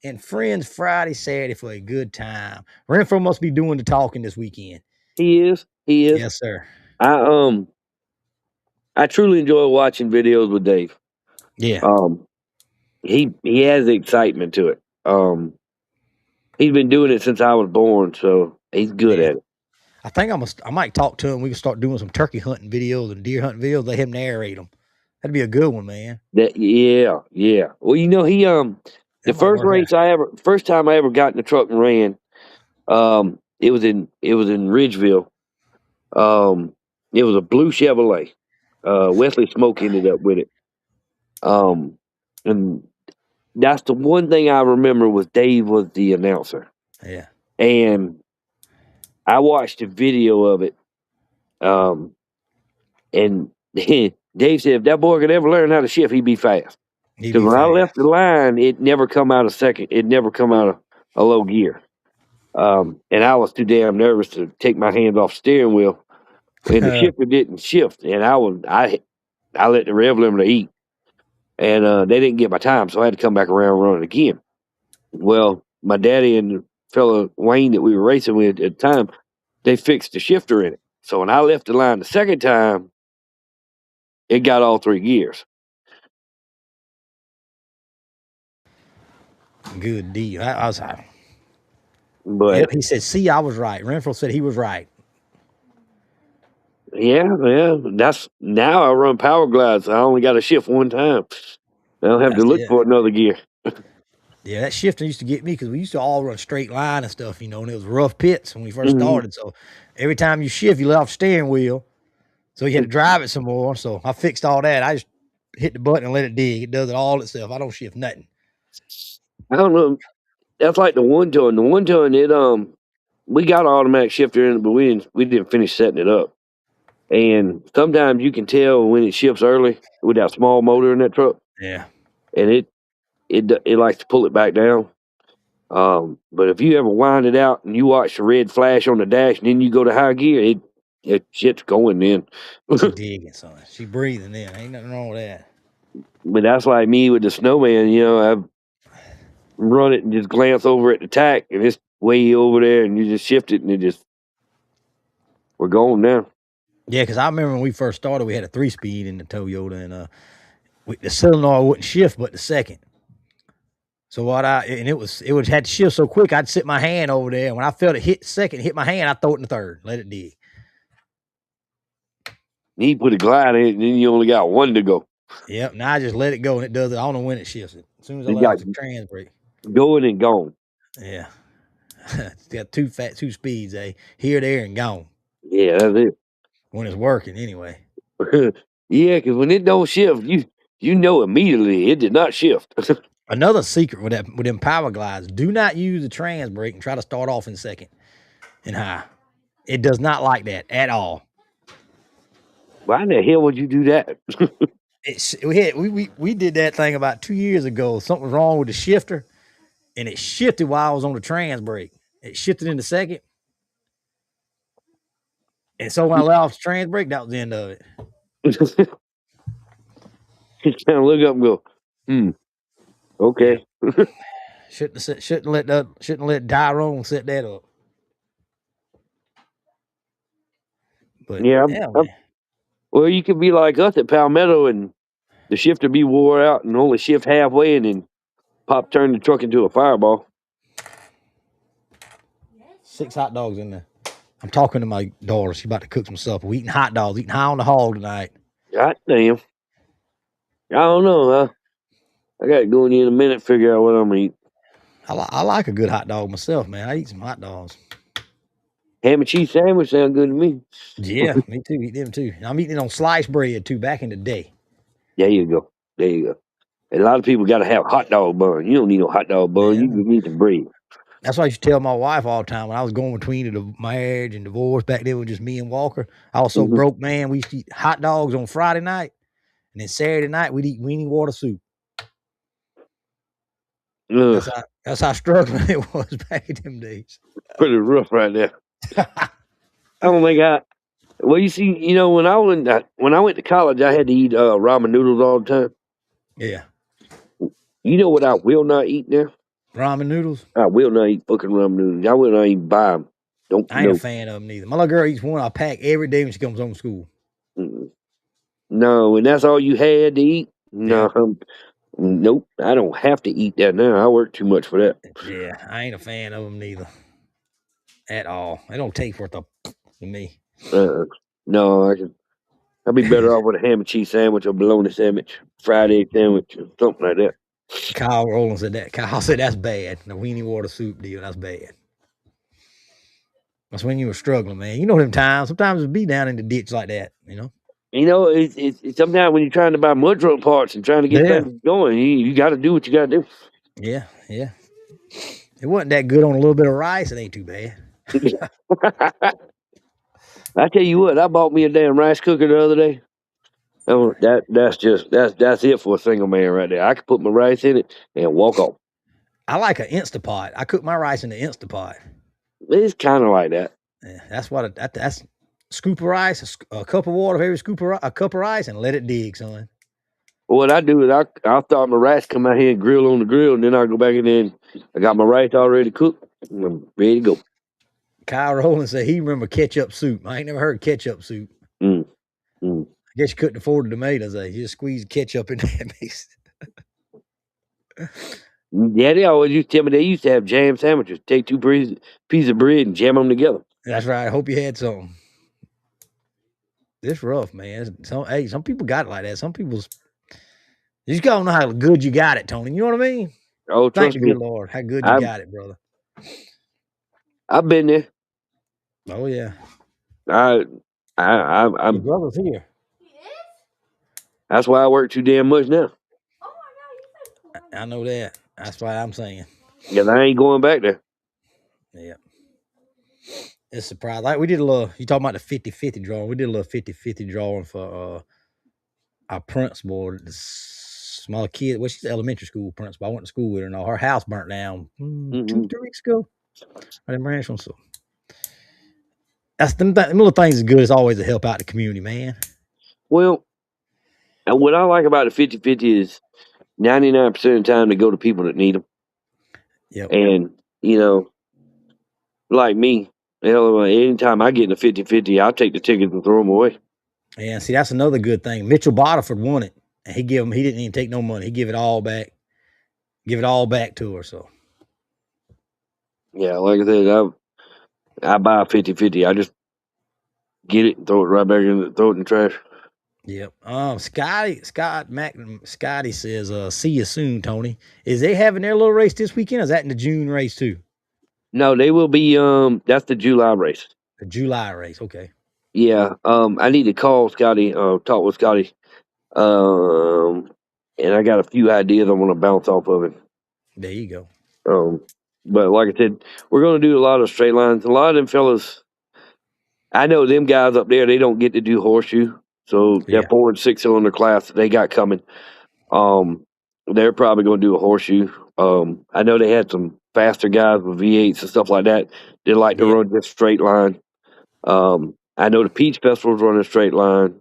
and friends Friday, Saturday for a good time. Renfro must be doing the talking this weekend. He is. Yes, sir. I truly enjoy watching videos with Dave. Yeah. He has the excitement to it. He's been doing it since I was born, so he's good at it. I think I might talk to him. We can start doing some turkey hunting videos and deer hunting videos. Let him narrate them. That'd be a good one, man. Yeah. Well, he the first time I ever got in the truck and ran, it was in Ridgeville. It was a blue Chevrolet. Wesley Smoke ended up with it. And that's the one thing I remember was Dave was the announcer. Yeah. And I watched a video of it. And Dave said, if that boy could ever learn how to shift, he'd be fast. Because when I left the line, it never come out of second. It never come out of a low gear. And I was too damn nervous to take my hands off the steering wheel. And the shifter didn't shift. And I let the rev limiter eat. And they didn't get my time, so I had to come back around and run it again. Well, my daddy and the fellow Wayne that we were racing with at the time, they fixed the shifter in it. So when I left the line the second time, it got all 3 gears. Good deal. I was high. But yep, he said, see, I was right. Renfro said he was right. Yeah. That's now I run power glides. I only got to shift one time. I don't have to look for another gear. Yeah, that shifting used to get me because we used to all run straight line and stuff, and it was rough pits when we first started. So every time you shift, you let off the steering wheel. So you had to drive it some more. So I fixed all that. I just hit the button and let it dig. It does it all itself. I don't shift nothing. I don't know. That's like the 1-ton. The 1-ton, we got an automatic shifter in it, but we didn't finish setting it up. And sometimes you can tell when it shifts early with that small motor in that truck. Yeah. And it likes to pull it back down. But if you ever wind it out and you watch the red flash on the dash and then you go to high gear, it shit's going then. She digging something. She breathing in. Ain't nothing wrong with that. But that's like me with the snowman, I run it and just glance over at the tack and it's way over there and you just shift it and we're going now. Yeah, because I remember when we first started, we had a 3-speed in the Toyota and the solenoid wouldn't shift but the second. So it would had to shift so quick, I'd sit my hand over there. And when I felt it hit second, hit my hand, I throw it in the third, let it dig. You put a glide in it, and then you only got one to go. Yep. Now I just let it go and it does it. I don't know when it shifts it. As soon as I It let got off the trans brake. going and gone. Yeah. It's got two speeds, here, there, and gone. Yeah, that's When it's working anyway. it. Yeah, because when it don't shift, you know immediately it did not shift. Another secret with them power glides, do not use the trans brake and try to start off in second and high. It does not like that at all. Why in the hell would you do that? We did that thing about 2 years ago. Something was wrong with the shifter, and it shifted while I was on the trans brake. It shifted in the second. And so when I let off the trans brake, that was the end of it. Just kind of look up and go, okay. Shouldn't let Tyrone set that up. But Yeah, man. well, you could be like us at Palmetto and the shifter be wore out and only shift halfway and then turn the truck into a fireball. 6 hot dogs in there. I'm talking to my daughter. She's about to cook some supper. We're eating hot dogs, eating high on the hog tonight. God damn. I don't know. I got to go in a minute figure out what I'm going to eat. I like a good hot dog myself, man. I eat some hot dogs. Ham and cheese sandwich sound good to me. Yeah, me too. Eat them too. I'm eating it on sliced bread too. Back in the day. There you go. And a lot of people got to have hot dog bun. You don't need no hot dog bun. Yeah. You just need the bread. That's why I used to tell my wife all the time when I was going between the marriage and divorce. Back then, with just me and Walker. I was so broke, man. We used to eat hot dogs on Friday night, and then Saturday night we'd eat weenie water soup. That's how struggling it was back in them days. Pretty rough right there. I don't think well, you see, when I went to college, I had to eat ramen noodles all the time. Yeah. You know what I will not eat now? Ramen noodles? I will not eat fucking ramen noodles. I will not even buy them. I ain't a fan of them neither. My little girl eats one I pack every day when she comes home from school. Mm-mm. No, and that's all you had to eat? No. Yeah. Nope. I don't have to eat that now. I work too much for that. Yeah, I ain't a fan of them neither. At all. They don't taste worth to me. No, I'd be better off with a ham and cheese sandwich or bologna sandwich, fried egg sandwich, or something like that. Kyle Rowland said that. Kyle said that's bad. The weenie water soup deal, that's bad. That's when you were struggling, man. You know them times. Sometimes it'd be down in the ditch like that, It's sometimes when you're trying to buy mud truck parts and trying to get things going, you got to do what you got to do. Yeah. It wasn't that good on a little bit of rice. It ain't too bad. I tell you what, I bought me a damn rice cooker the other day. Oh, that's it for a single man right there. I can put my rice in it and walk off. I like an Instapot. I cook my rice in the Instapot. It's kind of like that. Yeah, that's scoop of rice, a cup of water, every a cup of rice, and let it dig, son. What I do is I'll start my rice, come out here and grill on the grill, and then I'll go back in there and I got my rice already cooked. And I'm ready to go. Kyle Rowland said he remember ketchup soup. I ain't never heard ketchup soup. I guess you couldn't afford the tomatoes. You just squeeze ketchup in that mix. Yeah, they always used to tell me they used to have jam sandwiches. Take 2 pieces of bread and jam them together. That's right. I hope you had some. It's rough, man. Some people got it like that. Some people's you just gotta know how good you got it, Tony. You know what I mean? Oh, thank trust the me, good Lord, how good you got it, brother. I've been there. Oh yeah. I'm. Your brother's here. That's why I work too damn much now. I know that. That's why I'm saying. Yeah, I ain't going back there. Yeah. It's a surprise. Like we did a little, you talking about the 50-50 drawing. We did a little 50-50 drawing for our principal, the small kid. Well, she's elementary school principal. I went to school with her and all. Her house burnt down 2-3 weeks ago. I didn't Branchville, so that's them little things is good. It's always to help out the community, man. Well, and what I like about the 50-50 is 99% of the time they go to people that need them. Yep. And, like me, anytime I get in a 50-50, I'll take the tickets and throw them away. Yeah, see, that's another good thing. Mitchell Bottaford won it. And he didn't even take no money. He give it all back. Give it all back to her. So yeah, like I said, I buy a 50-50. I just get it and throw it right back throw it in the trash. Yep. Scotty says, see you soon, Tony. Is they having their little race this weekend? Or is that in the June race too? No, they will be. That's the July race. The July race. Okay. Yeah. I need to call Scotty. Talk with Scotty. And I got a few ideas I want to bounce off of it. There you go. But like I said, we're going to do a lot of straight lines. A lot of them fellas, I know them guys up there, they don't get to do horseshoe. So Yeah. that 4 and 6 cylinder class they got coming, they're probably going to do a horseshoe. I know they had some faster guys with V8s and stuff like that. They like to Yep. run just straight line. I know the Peach Festival's running a straight line.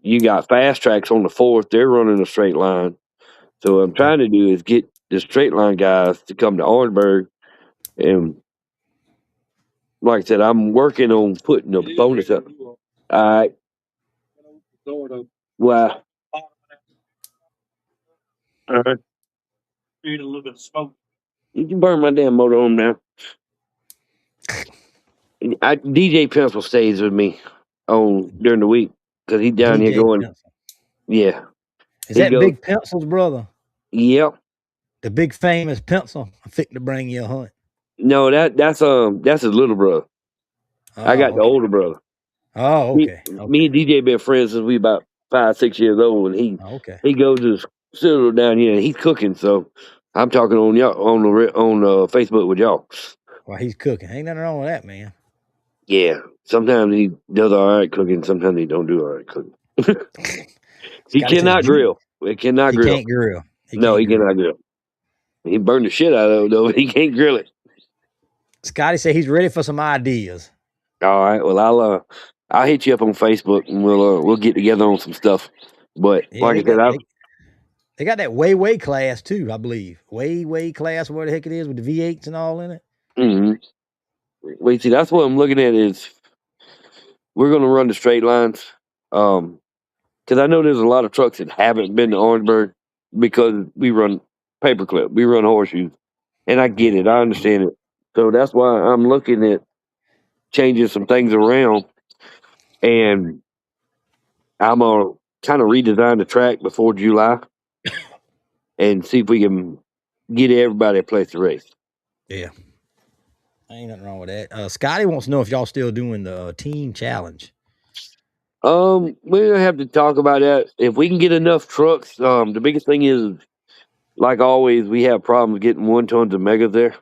You got fast tracks on the 4th; they're running a straight line. So what I'm trying to do is get the straight line guys to come to Orangeburg, and like I said, I'm working on putting a bonus up. All right. Well, all right. Need a little bit of smoke. You can burn my damn motor home now. DJ Pencil stays with me on during the week because he's down here DJ going. Pencil. Yeah. Is He that goes. Big Pencil's brother? Yep. The big famous Pencil? I'm fixing to bring you a hunt. No, that's his little brother. I got the okay. older brother. Oh, okay. Me and DJ been friends since we about 5-6 years old, and Okay. he goes to school down here and he's cooking. So I'm talking on y'all on Facebook with y'all. Well, he's cooking. Ain't nothing wrong with that, man. Yeah, sometimes he does all right cooking. Sometimes he don't do all right cooking. He Scotty says, cannot grill. He cannot He grill. can't grill. No, he cannot grill. He burned the shit out of it though. He can't grill it. Scotty said he's ready for some ideas. All right. Well, I'll hit you up on Facebook and we'll get together on some stuff. But Yeah, like I said, they got that way class too, I believe. Way class, where the heck it is with the V8s and all in it. mm-hmm. Wait, see, that's what I'm looking at is we're going to run the straight lines. Because I know there's a lot of trucks that haven't been to Orangeburg because we run paperclip, we run horseshoes, and I get it, I understand it. So that's why I'm looking at changing some things around, and I'm gonna kind of redesign the track before July and see if we can get everybody a place to race. Yeah. Ain't nothing wrong with that. Scotty wants to know if y'all still doing the team challenge. We'll have to talk about that. If we can get enough trucks, the biggest thing is, like always, we have problems getting 1 tons of megas there.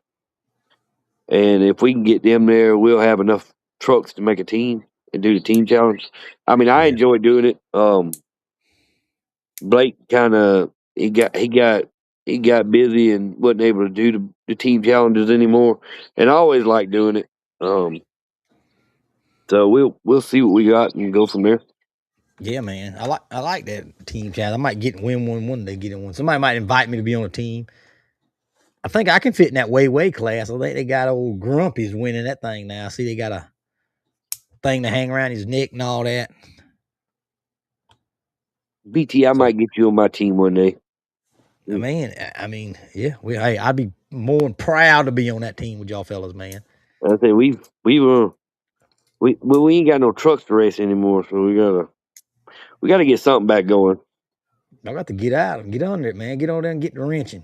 And if we can get them there, we'll have enough trucks to make a team and do the team challenge. I mean, I enjoy doing it. Blake kind of he got busy and wasn't able to do the team challenges anymore, and I always like doing it. So we'll see what we got and go from there. Yeah, man. I like that team challenge. I might win one day, get in one. Somebody might invite me to be on a team. I think I can fit in that way class. I think they got old Grumpy's winning that thing now. See, they got a thing to hang around his neck and all that. BT, I might get you on my team one day. Man, I mean, yeah. I'd be more than proud to be on that team with y'all fellas, man. I say we ain't got no trucks to race anymore, so we gotta get something back going. I got to get out and get under it, man. Get on there and get the wrenching.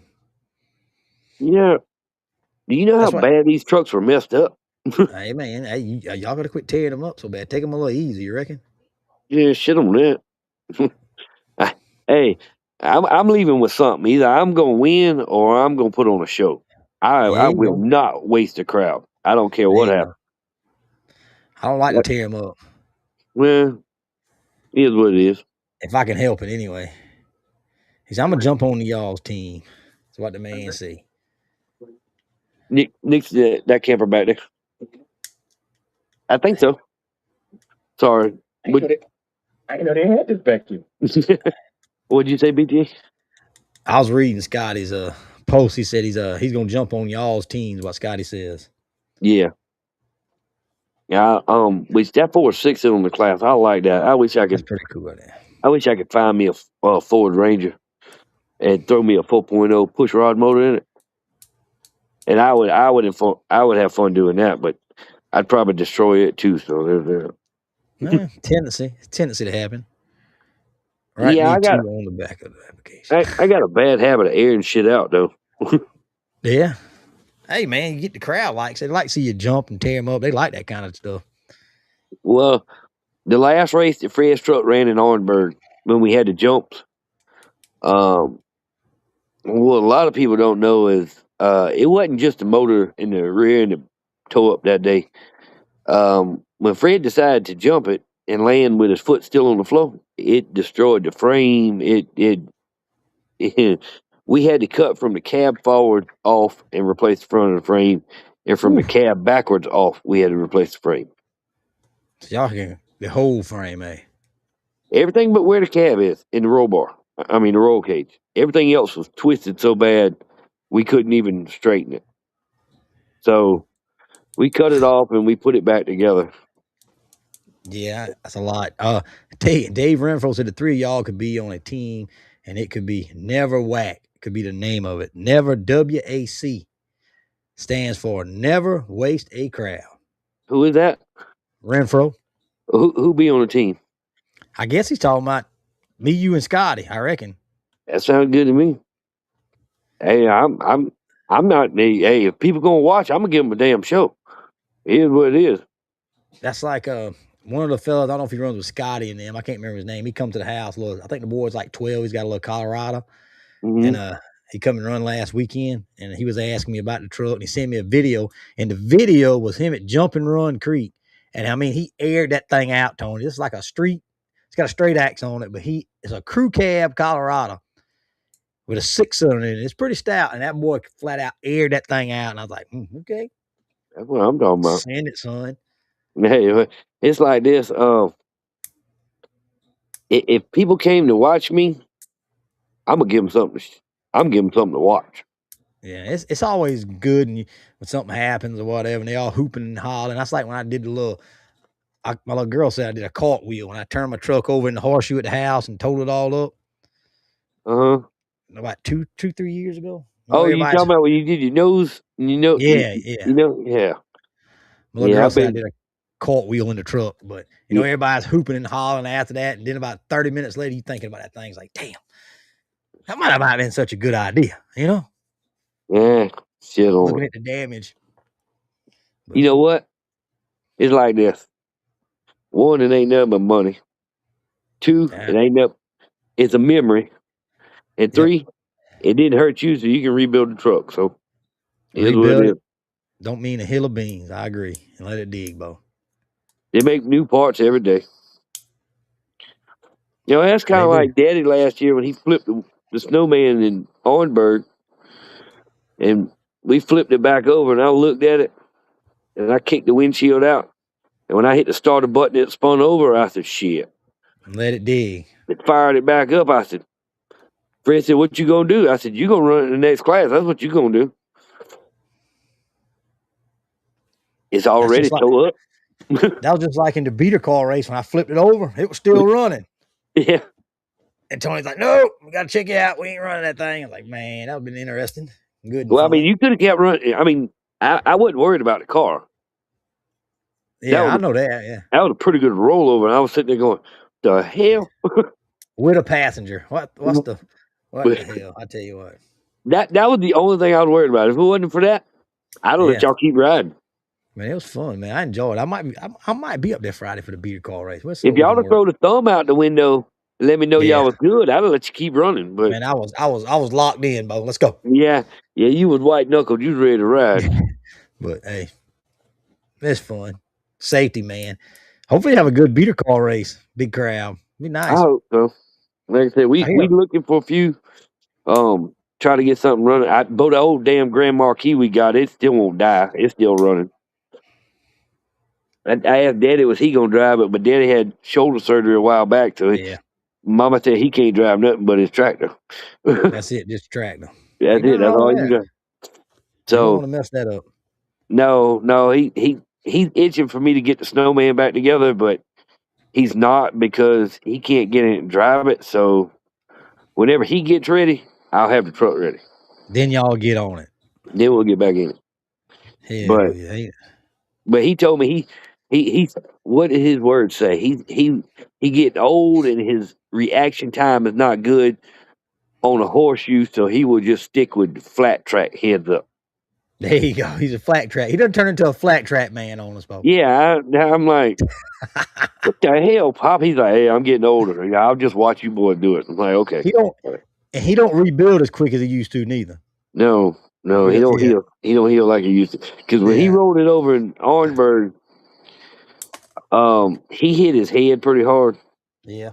Yeah. Do you know how bad these trucks were messed up? Hey, man. Hey, y'all got to quit tearing them up so bad. Take them a little easy, you reckon? Yeah, shit on that. Hey, I'm leaving with something. Either I'm gonna win or I'm gonna put on a show. I will not waste a crowd. I don't care what happens. I don't like to tear them up. Well, it is what it is. If I can help it, anyway. I'm gonna jump on y'all's team. That's what the man say. Nick's that camper back there. I think so. Sorry. I didn't know they had this back here. What'd you say, BT? I was reading Scotty's post. He said he's gonna jump on y'all's teams. What Scotty says. Yeah. Yeah. With that 4 or 6 in the class, I like that. I wish I could. That's pretty cool. I wish I could find me a Ford Ranger and throw me a 4.0 push rod motor in it, and I would have fun doing that. But I'd probably destroy it too. So there's that. Tendency to happen. Write Yeah, me too on the back of the application. I got a bad habit of airing shit out though. Yeah. Hey man, you get the crowd likes. They like to see you jump and tear them up. They like that kind of stuff. Well, the last race that Fred's truck ran in Orangeburg when we had the jumps, what a lot of people don't know is it wasn't just the motor in the rear and the toe up that day. When Fred decided to jump it and land with his foot still on the floor, it destroyed the frame. We had to cut from the cab forward off and replace the front of the frame, and from the cab backwards off, we had to replace the frame. So y'all can the whole frame, eh? Everything but where the cab is in the roll bar. I mean the roll cage. Everything else was twisted so bad we couldn't even straighten it. So we cut it off and we put it back together. Yeah, that's a lot. Dave Renfro said the three of y'all could be on a team, and it could be Never Whack. Could be the name of it. Never WAC stands for Never Waste a Crowd. Who is that? Renfro. Who be on the team? I guess he's talking about me, you, and Scotty. I reckon. That sounds good to me. Hey, I'm not. Hey, if people gonna watch, I'm gonna give them a damn show. It is what it is. That's like one of the fellas. I don't know if he runs with Scotty and them. I can't remember his name. He come to the house. Look, I think the boy's like 12. He's got a little Colorado, and he come and run last weekend, and he was asking me about the truck, and he sent me a video, and the video was him at Jumping Run Creek, and I mean he aired that thing out, Tony. It's like a street. It's got a straight axe on it, but it's a crew cab Colorado with a 6-cylinder in it. It's pretty stout, and that boy flat out aired that thing out, and I was like, okay, That's what I'm talking about. send it, son. Hey, it's like this. If people came to watch me, I'm gonna give them something. I'm giving them something to watch. Yeah, it's always good when something happens or whatever, and they all hooping and hollering. That's like when I did my little girl said I did a cartwheel when I turned my truck over in the horseshoe at the house and totaled it all up. About 2-3 years ago. You talking about when you did your nose? Yeah. Yeah. My little girl said I did a cartwheel in the truck, but everybody's hooping and hollering after that, and then about 30 minutes later, you thinking about that thing. It's like, damn, that might have not been such a good idea, Yeah, shit on looking at the damage. But, you know what? It's like this. One, it ain't nothing but money. Two, it ain't nothing. It's a memory. And three, it didn't hurt you, so you can rebuild the truck. So rebuild it. Don't mean a hill of beans. I agree. And let it dig, Bo. They make new parts every day. That's kind of like Daddy last year when he flipped the snowman in Orangeburg, and we flipped it back over, and I looked at it, and I kicked the windshield out. And when I hit the starter button, it spun over. I said, shit. Let it dig. It fired it back up. I said, Fred said, what you going to do? I said, you going to run it in the next class. That's what you going to do. It's already towed up. That was just like in the beater car race when I flipped it over. It was still running. Yeah. And Tony's like, no, we got to check it out. We ain't running that thing. I was like, man, that would have been interesting. Good. Well, fun. I mean, you could have kept running. I mean, I wasn't worried about the car. Yeah, I know that. Yeah. That was a pretty good rollover. And I was sitting there going, the hell? With a passenger. What the hell? I tell you what. That was the only thing I was worried about. If it wasn't for that, I'd have let y'all keep riding. Man, it was fun, man. I enjoyed it. I might be up there Friday for the beater car race. If y'all would throw the thumb out the window and let me know y'all was good, I'd have let you keep running. But man, I was locked in, Bo. Let's go. Yeah, you was white knuckled. You was ready to ride. But hey, it's fun. Safety, man. Hopefully, have a good beater car race. Big crowd. Be nice. I hope so. Like I said, we looking for a few. Try to get something running. But the old damn Grand Marquis we got, it still won't die. It's still running. I asked Daddy, was he gonna drive it? But Daddy had shoulder surgery a while back, so Mama said he can't drive nothing but his tractor. That's it, just tractor. That's it. That's all you got. So I don't want to mess that up. No, he's itching for me to get the snowman back together, but he's not because he can't get in and drive it. So whenever he gets ready, I'll have the truck ready. Then y'all get on it. Then we'll get back in it. Hell, but he told me He's what did his words say? He getting old and his reaction time is not good on a horseshoe, so he will just stick with flat track heads up. There you go. He's a flat track. He doesn't turn into a flat track man on us, folks. Yeah, I'm like, what the hell, Pop? He's like, hey, I'm getting older. Yeah, I'll just watch you boys do it. I'm like, okay. He don't rebuild as quick as he used to, neither. No, he don't heal. He don't heal like he used to. Because when he rolled it over in Orangeburg, he hit his head pretty hard. Yeah.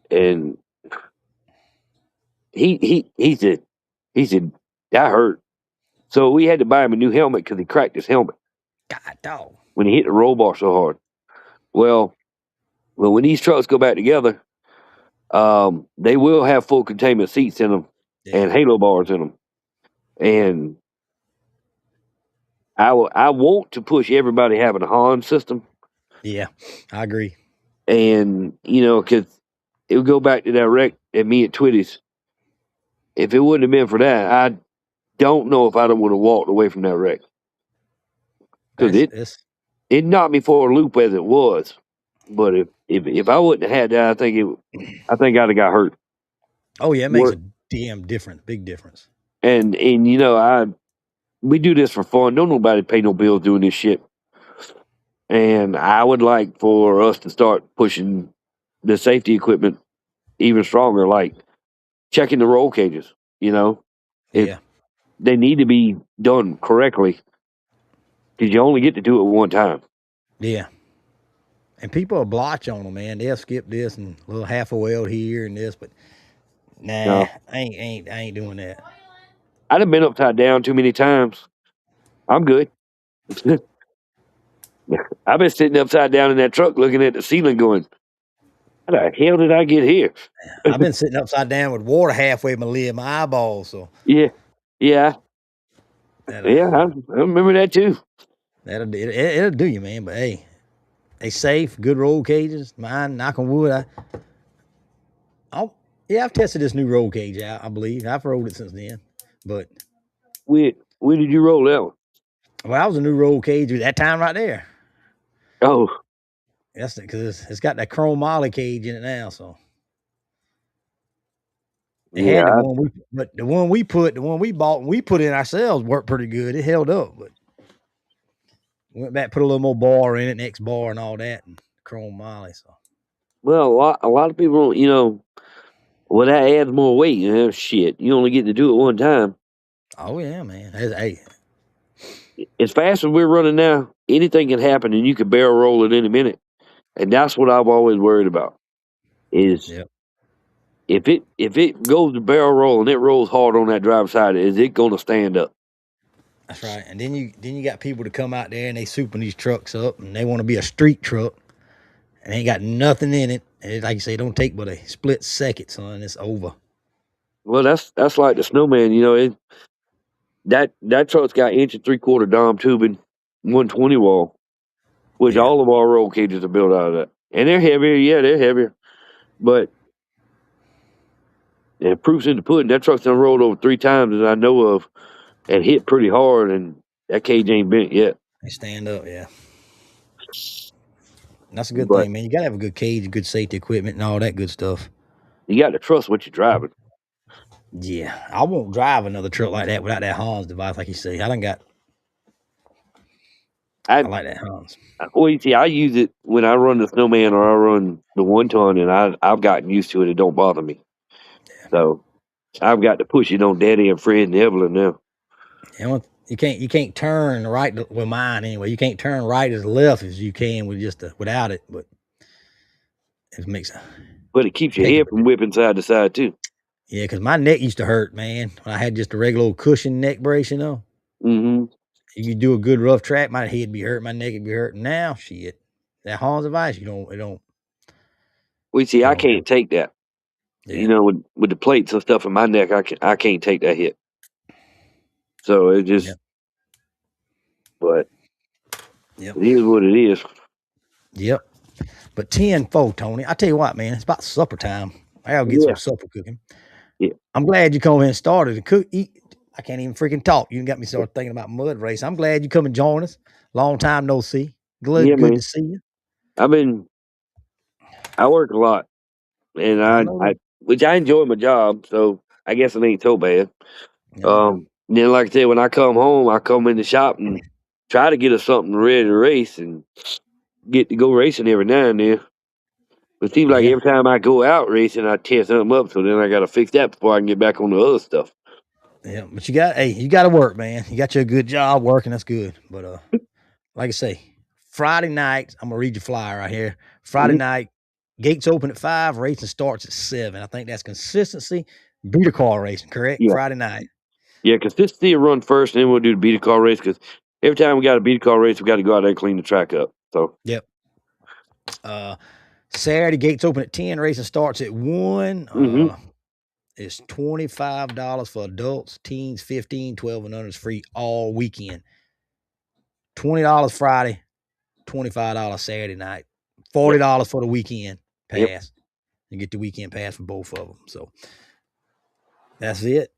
And he said that hurt. So we had to buy him a new helmet because he cracked his helmet. God dog. When he hit the roll bar so hard. Well, when these trucks go back together, they will have full containment seats in them and halo bars in them. And I want to push everybody having a Han system. Yeah, I agree. And, because it would go back to that wreck at me at Twitty's. If it wouldn't have been for that, I don't know if I would have walked away from that wreck. Because it knocked me for a loop as it was. But if I wouldn't have had that, I think I'd have got hurt. Oh yeah, it makes a damn difference, big difference. And we do this for fun. Don't nobody pay no bills doing this shit. And I would like for us to start pushing the safety equipment even stronger, like checking the roll cages. They need to be done correctly because you only get to do it one time. Yeah. And people will blotch on them, man. They'll skip this and a little half a weld here and this, but nah, I ain't doing that. I'd have been upside down too many times. I'm good. I've been sitting upside down in that truck looking at the ceiling going, how the hell did I get here? I've been sitting upside down with water halfway my lid, my eyeballs. So yeah. I remember that too. It'll do you, man. But hey, they safe, good roll cages. Mine, knock on wood. I've tested this new roll cage out. I believe I've rolled it since then. But when did you roll that one? Well, I was a new roll cage at that time right there. Oh, that's because it's got that chrome molly cage in it now. So had the one we bought and we put in ourselves worked pretty good. It held up, but went back, put a little more bar in it, next bar and all that, and chrome molly. So well, a lot of people, well, that adds more weight. Shit, you only get to do it one time. Oh yeah, man. Hey, as fast as we're running now, anything can happen, and you can barrel roll it in a minute. And that's what I've always worried about. Is if it goes to barrel roll and it rolls hard on that driver's side, is it going to stand up? That's right. And then you got people to come out there and they souping these trucks up, and they want to be a street truck, and they ain't got nothing in it. And like you say, it don't take but a split second, son. It's over. Well, that's like the snowman. That truck's got 1 3/4 Dom tubing, 120 wall, which all of our roll cages are built out of that, and they're heavier. Yeah, they're heavier, but proof's in the pudding. That truck's done rolled over 3 times that I know of, and hit pretty hard, and that cage ain't bent yet. They stand up, yeah. That's a good thing, man. You gotta have a good cage, good safety equipment, and all that good stuff. You got to trust what you're driving. Yeah, I won't drive another truck like that without that Hans device, like you say. I like that Hans. Well, you see, I use it when I run the snowman or I run the 1 ton, and I've gotten used to it. It don't bother me. Yeah. So I've got to push it on Daddy and Fred and Evelyn now. Yeah, you can't turn right with mine anyway. You can't turn right as left as you can with without it, but it makes But it keeps your head from whipping side to side too. Yeah, because my neck used to hurt, man. When I had just a regular old cushion neck brace, Mm-hmm. You do a good rough track, my head be hurt, my neck would be hurt. Now, shit, that Hans device, it don't. Well, see, I can't take that. Yeah. With the plates and stuff in my neck, I can't take that hit. So it just, but it is what it is. Yep. But 10-4, Tony. I tell you what, man, it's about supper time. I gotta get some supper cooking. Yeah. I'm glad you come in and started to cook. Eat. I can't even freaking talk. You got me started thinking about mud race. I'm glad you come and join us. Long time no see. Good, Yeah, good man. to see you. I work a lot, and I know that. which I enjoy my job, so I guess it ain't so bad. Yeah. Then like I said, when I come home, I come in the shop and try to get us something ready to race and get to go racing every now and then. But it seems like Yeah. every time I go out racing, I tear something up, so then I got to fix that before I can get back on the other stuff. Yeah. But you got to work, man. You got you a good job working. That's good. But like I say, Friday night, I'm gonna read your flyer right here. Friday Mhm. night, gates open at 5, racing starts at 7. I think that's consistency. Beater car racing, correct? Yeah, Friday night. yeah. Consistency will run first, and then we'll do the beat a car race. Because every time we got a beat a car race, we got to go out there and clean the track up. So Yep. Saturday, gates open at 10, racing starts at 1. hmm It's $25 for adults, teens 15, 12 and under is free all weekend. $20 Friday, $25 Saturday night, yep, $40 for the weekend yep, pass. You get the weekend pass for both of them. So that's it.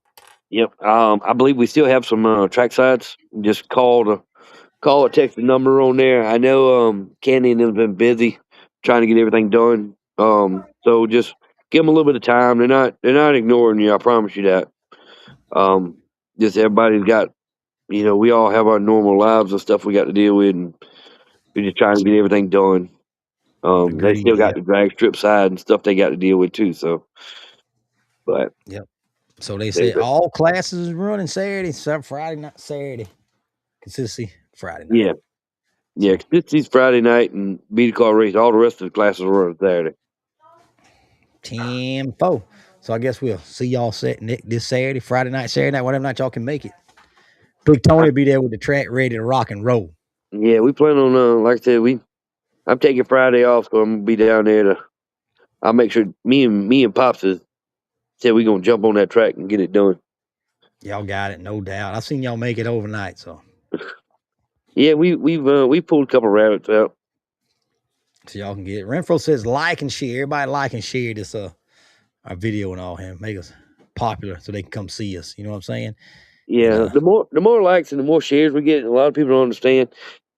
yep. I believe we still have some track sides. Just call or text the number on there. I know Candy and them have been busy trying to get everything done. So just give them a little bit of time. They're not ignoring you. I promise you that. Um, just everybody's got, we all have our normal lives and stuff we got to deal with, and we're just trying to get everything done. They Agreed. still got Yep. the drag strip side and stuff they got to deal with too. So, but Yep. So they they, say all classes is running Saturday, Friday night, Saturday. Consistency Friday night. yeah, yeah. So 'Cause it's Friday night and beat a car race. All the rest of the classes are on Saturday. 10-4. So I guess we'll see y'all this Saturday, Friday night, Saturday night, whatever night y'all can make it. Big Tony will be there with the track ready to rock and roll. Yeah, we plan on like I said, I'm taking Friday off, so I'm gonna be down there to. I'll make sure me and Pops said we gonna jump on that track and get it done. Y'all got it, no doubt. I've seen y'all make it overnight, so Yeah, we pulled a couple rabbits out. y'all can get it. Renfro says like and share. Everybody like and share this our video and all him. Make us popular so they can come see us. You know what I'm saying? And Yeah, the more likes and the more shares we get, a lot of people don't understand.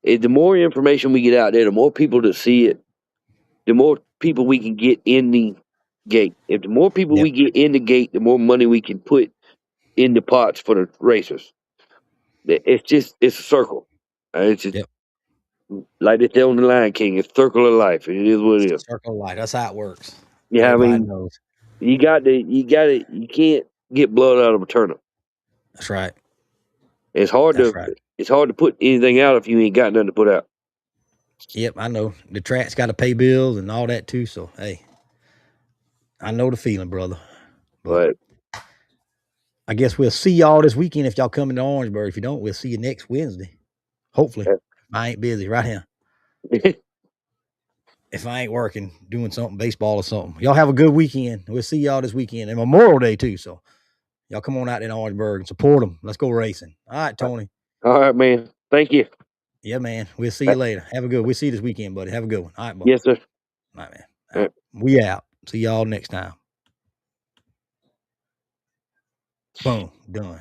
The more information we get out there, the more people that see it, the more people we can get in the gate. If the more people yep, we get in the gate, the more money we can put in the pots for the racers. It's a circle. It's just yep. like they tell in the Lion King. It's circle of life. It is what it is. Circle of life. That's how it works. Yeah, I Everybody mean, knows. you can't get blood out of a turnip. That's right. It's hard That's to right. it's hard to put anything out if you ain't got nothing to put out. Yep, I know. The track's got to pay bills and all that too. So hey, I know the feeling, brother. But But I guess we'll see y'all this weekend if y'all come into Orangeburg. If you don't, we'll see you next Wednesday. Hopefully. If I ain't busy right here. If I ain't working, doing something, baseball or something. Y'all have a good weekend. We'll see y'all this weekend and Memorial Day too. So y'all come on out in Orangeburg and support them. Let's go racing. All right, Tony. all right, man. Thank you. Yeah, man. We'll see you later. Have a good. We'll see you this weekend, buddy. Have a good one. All right, boy. Yes, sir. All right, man. All right. We out. See y'all next time. Boom. Done.